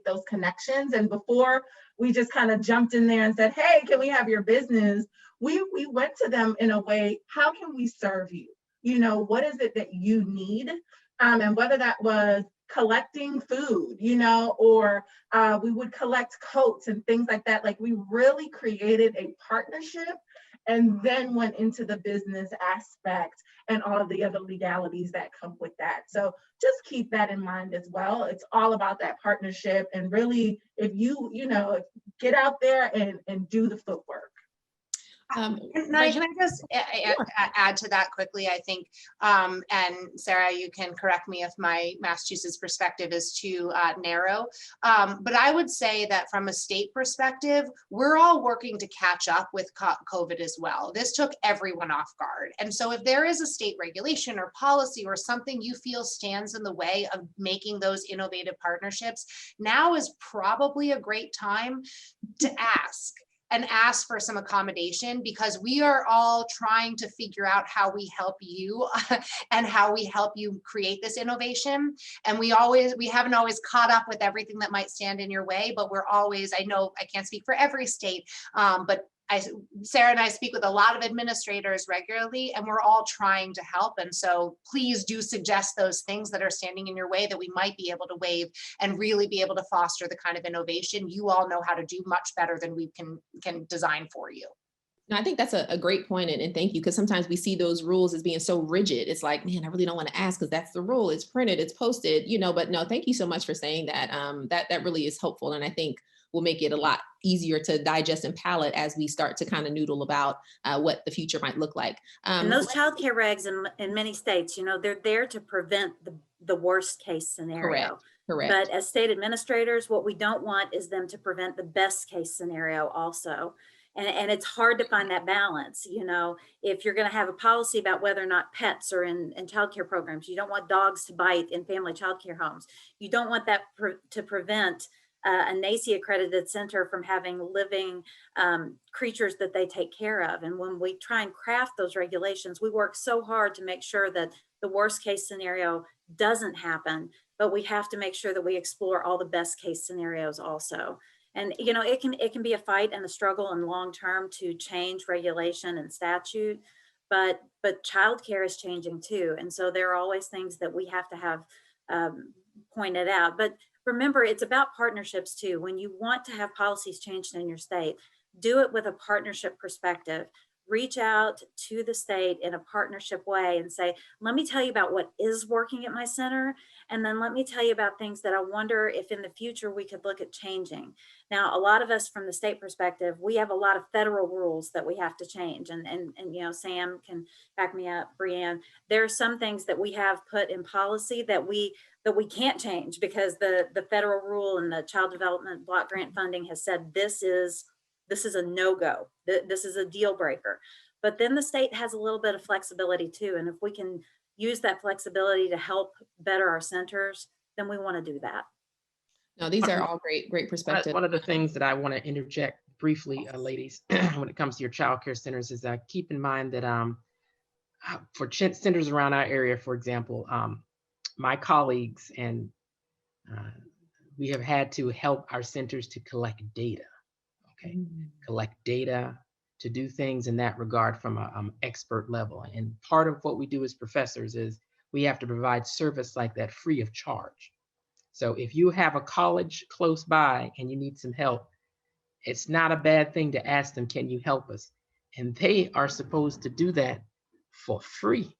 Speaker 5: those connections. And before we just kind of jumped in there and said, hey, can we have your business? We went to them in a way, how can we serve you? What is it that you need? And whether that was collecting food, or we would collect coats and things like that. Like we really created a partnership and then went into the business aspect and all of the other legalities that come with that. So just keep that in mind as well. It's all about that partnership. And really, if you get out there and do the footwork.
Speaker 3: Nadia, can I just add to that quickly? I think, and Sarah, you can correct me if my Massachusetts perspective is too narrow, but I would say that from a state perspective, we're all working to catch up with COVID as well. This took everyone off guard. And so if there is a state regulation or policy or something you feel stands in the way of making those innovative partnerships, now is probably a great time to ask for some accommodation, because we are all trying to figure out how we help you and how we help you create this innovation. And we haven't always caught up with everything that might stand in your way, but I know I can't speak for every state, but Sarah and I speak with a lot of administrators regularly, and we're all trying to help. And so please do suggest those things that are standing in your way that we might be able to waive and really be able to foster the kind of innovation you all know how to do much better than we can design for you.
Speaker 1: No, I think that's a great point, and thank you, because sometimes we see those rules as being so rigid. It's like, man, I really don't want to ask because that's the rule. It's printed, it's posted, but no, thank you so much for saying that. That really is helpful. And I think will make it a lot easier to digest and palate as we start to kind of noodle about what the future might look like.
Speaker 2: And those childcare regs in many states, they're there to prevent the worst case scenario.
Speaker 1: Correct.
Speaker 2: But as state administrators, what we don't want is them to prevent the best case scenario also. And it's hard to find that balance. If you're going to have a policy about whether or not pets are in childcare programs, you don't want dogs to bite in family childcare homes. You don't want that to prevent a NACI accredited center from having living creatures that they take care of. And when we try and craft those regulations, we work so hard to make sure that the worst case scenario doesn't happen, but we have to make sure that we explore all the best case scenarios also. And it can be a fight and a struggle in long term to change regulation and statute, but childcare is changing too. And so there are always things that we have to have pointed out. But remember, it's about partnerships too. When you want to have policies changed in your state, do it with a partnership perspective. Reach out to the state in a partnership way and say, let me tell you about what is working at my center. And then let me tell you about things that I wonder if in the future we could look at changing. Now, a lot of us from the state perspective, we have a lot of federal rules that we have to change. And Sam can back me up, Brianne. There are some things that we have put in policy that we can't change because the federal rule and the child development block grant funding has said this is a no-go. This is a deal breaker. But then the state has a little bit of flexibility too. And if we can use that flexibility to help better our centers, then we want to do that.
Speaker 1: No, these are all great perspectives.
Speaker 7: One of the things that I want to interject briefly, ladies, when it comes to your child care centers is keep in mind that for centers around our area, for example, my colleagues and we have had to help our centers to collect data. Okay, collect data, to do things in that regard from a expert level. And part of what we do as professors is we have to provide service like that free of charge. So if you have a college close by and you need some help, it's not a bad thing to ask them, can you help us? And they are supposed to do that for free.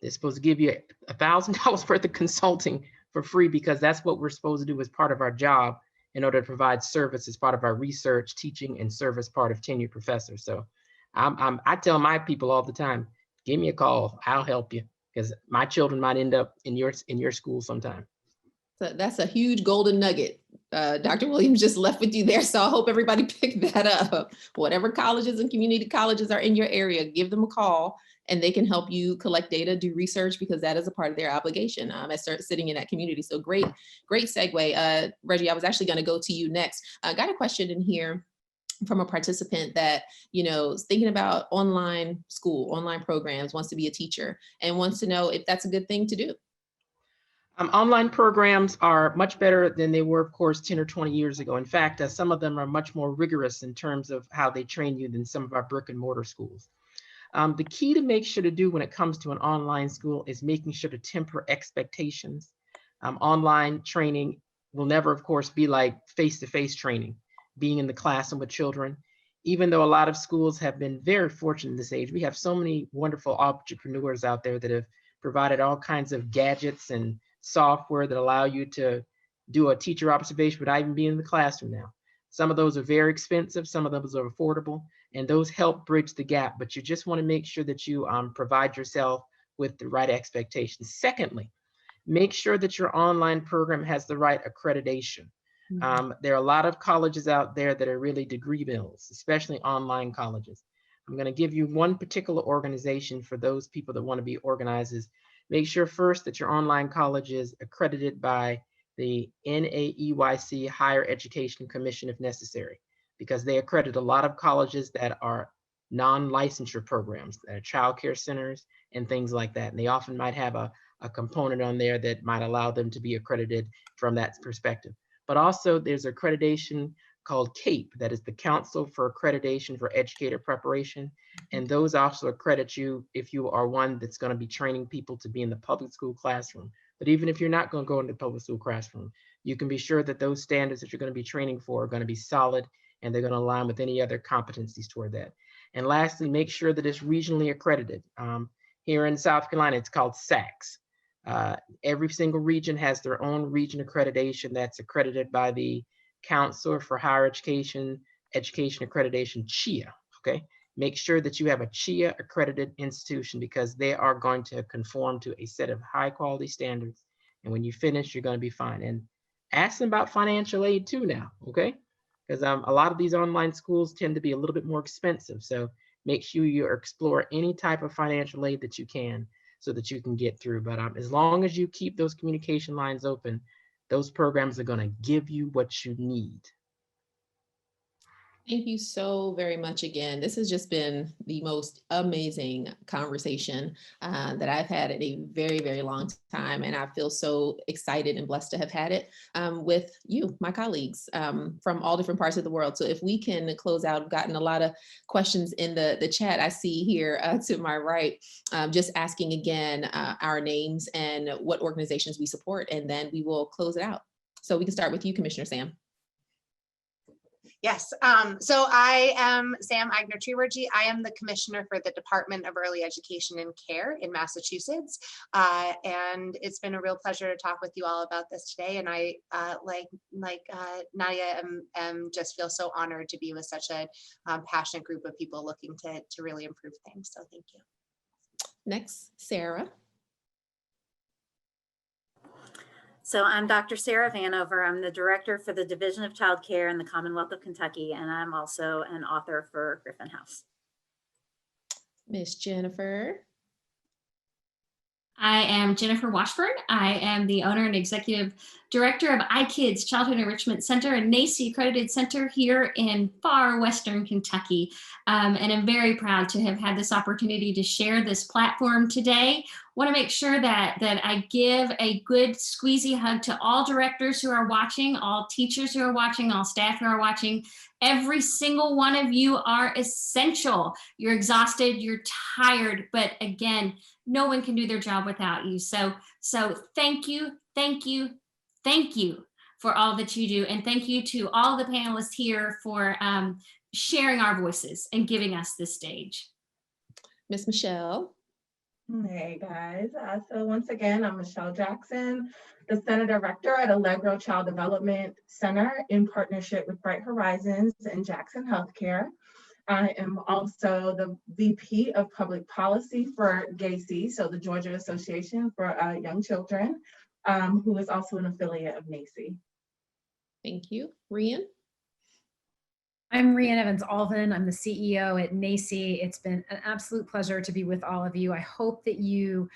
Speaker 7: They're supposed to give you $1,000 worth of consulting for free, because that's what we're supposed to do as part of our job in order to provide service as part of our research, teaching, and service part of tenured professors. So I tell my people all the time, give me a call, I'll help you, because my children might end up in your school sometime.
Speaker 1: So that's a huge golden nugget. Dr. Williams just left with you there. So I hope everybody picked that up. Whatever colleges and community colleges are in your area, give them a call and they can help you collect data, do research, because that is a part of their obligation as sitting in that community. So great segue. Reggie, I was actually going to go to you next. I got a question in here from a participant that, is thinking about online school, online programs, wants to be a teacher and wants to know if that's a good thing to do.
Speaker 7: Online programs are much better than they were, of course, 10 or 20 years ago. In fact, some of them are much more rigorous in terms of how they train you than some of our brick and mortar schools. The key to make sure to do when it comes to an online school is making sure to temper expectations. Online training will never, of course, be like face-to-face training, being in the classroom with children. Even though a lot of schools have been very fortunate in this age, we have so many wonderful entrepreneurs out there that have provided all kinds of gadgets and software that allow you to do a teacher observation without even being in the classroom now. Some of those are very expensive, some of those are affordable, and those help bridge the gap, but you just want to make sure that you provide yourself with the right expectations. Secondly, make sure that your online program has the right accreditation. There are a lot of colleges out there that are really degree mills, especially online colleges. I'm going to give you one particular organization for those people that want to be organizers. Make sure first that your online college is accredited by the NAEYC Higher Education Commission if necessary, because they accredit a lot of colleges that are non-licensure programs, that are child care centers and things like that. And they often might have a component on there that might allow them to be accredited from that perspective. But also there's accreditation called CAPE, that is the Council for Accreditation for Educator Preparation. And those also accredit you if you are one that's going to be training people to be in the public school classroom. But even if you're not going to go into the public school classroom, you can be sure that those standards that you're going to be training for are going to be solid and they're going to align with any other competencies toward that. And lastly, make sure that it's regionally accredited. Here in South Carolina, it's called SACS. Every single region has their own region accreditation that's accredited by the Council for Higher Education Accreditation, CHIA, okay? Make sure that you have a CHIA accredited institution, because they are going to conform to a set of high quality standards. And when you finish, you're going to be fine. And ask them about financial aid too now, okay? Because a lot of these online schools tend to be a little bit more expensive. So make sure you explore any type of financial aid that you can so that you can get through. But as long as you keep those communication lines open, those programs are going to give you what you need.
Speaker 1: Thank you so very much again. This has just been the most amazing conversation that I've had in a very, very long time. And I feel so excited and blessed to have had it with you, my colleagues from all different parts of the world. So if we can close out, I've gotten a lot of questions in the chat I see here to my right, just asking again our names and what organizations we support, and then we will close it out. So we can start with you, Commissioner Sam.
Speaker 3: Yes, so I am Sam Eigner-Trewergy. I am the Commissioner for the Department of Early Education and Care in Massachusetts. And it's been a real pleasure to talk with you all about this today. And I, like Nadia, just feel so honored to be with such a passionate group of people looking to really improve things. So thank you.
Speaker 1: Next, Sarah.
Speaker 2: So I'm Dr. Taylor Vanover. I'm the Director for the Division of Child Care in the Commonwealth of Kentucky, and I'm also an author for Griffin House.
Speaker 1: Miss Jennifer.
Speaker 4: I am Jennifer Washburn. I am the owner and executive Director of iKids Childhood Enrichment Center and NACE Accredited Center here in far Western Kentucky. And I'm very proud to have had this opportunity to share this platform today. Want to make sure that I give a good squeezy hug to all directors who are watching, all teachers who are watching, all staff who are watching. Every single one of you are essential. You're exhausted, you're tired, but again, no one can do their job without you. So thank you, thank you, thank you for all that you do. And thank you to all the panelists here for sharing our voices and giving us this stage.
Speaker 1: Miss Michelle.
Speaker 5: Hey guys, so once again, I'm Michelle Jackson, the Center Director at Allegro Child Development Center in partnership with Bright Horizons and Jackson Healthcare. I am also the VP of Public Policy for GACI, so the Georgia Association for Young Children, who is also an affiliate of NACE.
Speaker 1: Thank you. Rian.
Speaker 6: I'm Rian Evans-Alvin. I'm the CEO at NACE. It's been an absolute pleasure to be with all of you. I hope that you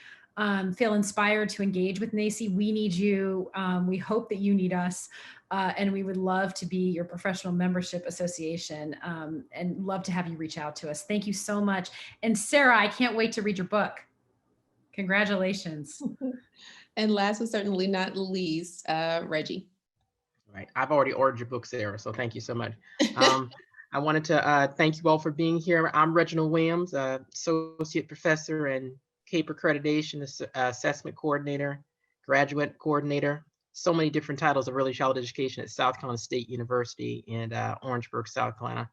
Speaker 6: feel inspired to engage with NACE. We need you. We hope that you need us. And we would love to be your professional membership association and love to have you reach out to us. Thank you so much. And Sarah, I can't wait to read your book. Congratulations.
Speaker 1: And last but certainly not least, Reggie.
Speaker 7: Right. I've already ordered your book, Sarah, so thank you so much. I wanted to thank you all for being here. I'm Reginald Williams, Associate Professor and CAPE Accreditation Assessment Coordinator, Graduate Coordinator, so many different titles of early childhood education at South Carolina State University in Orangeburg, South Carolina.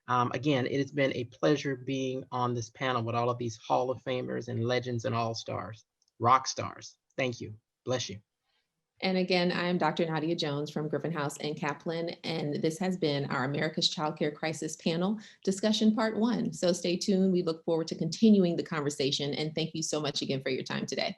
Speaker 7: Again, it has been a pleasure being on this panel with all of these Hall of Famers and legends and all-stars, rock stars. Thank you. Bless you.
Speaker 1: And again, I am Dr. Nadia Jones from Griffin House and Kaplan, and this has been our America's Child Care Crisis Panel discussion part 1. So stay tuned. We look forward to continuing the conversation, and thank you so much again for your time today.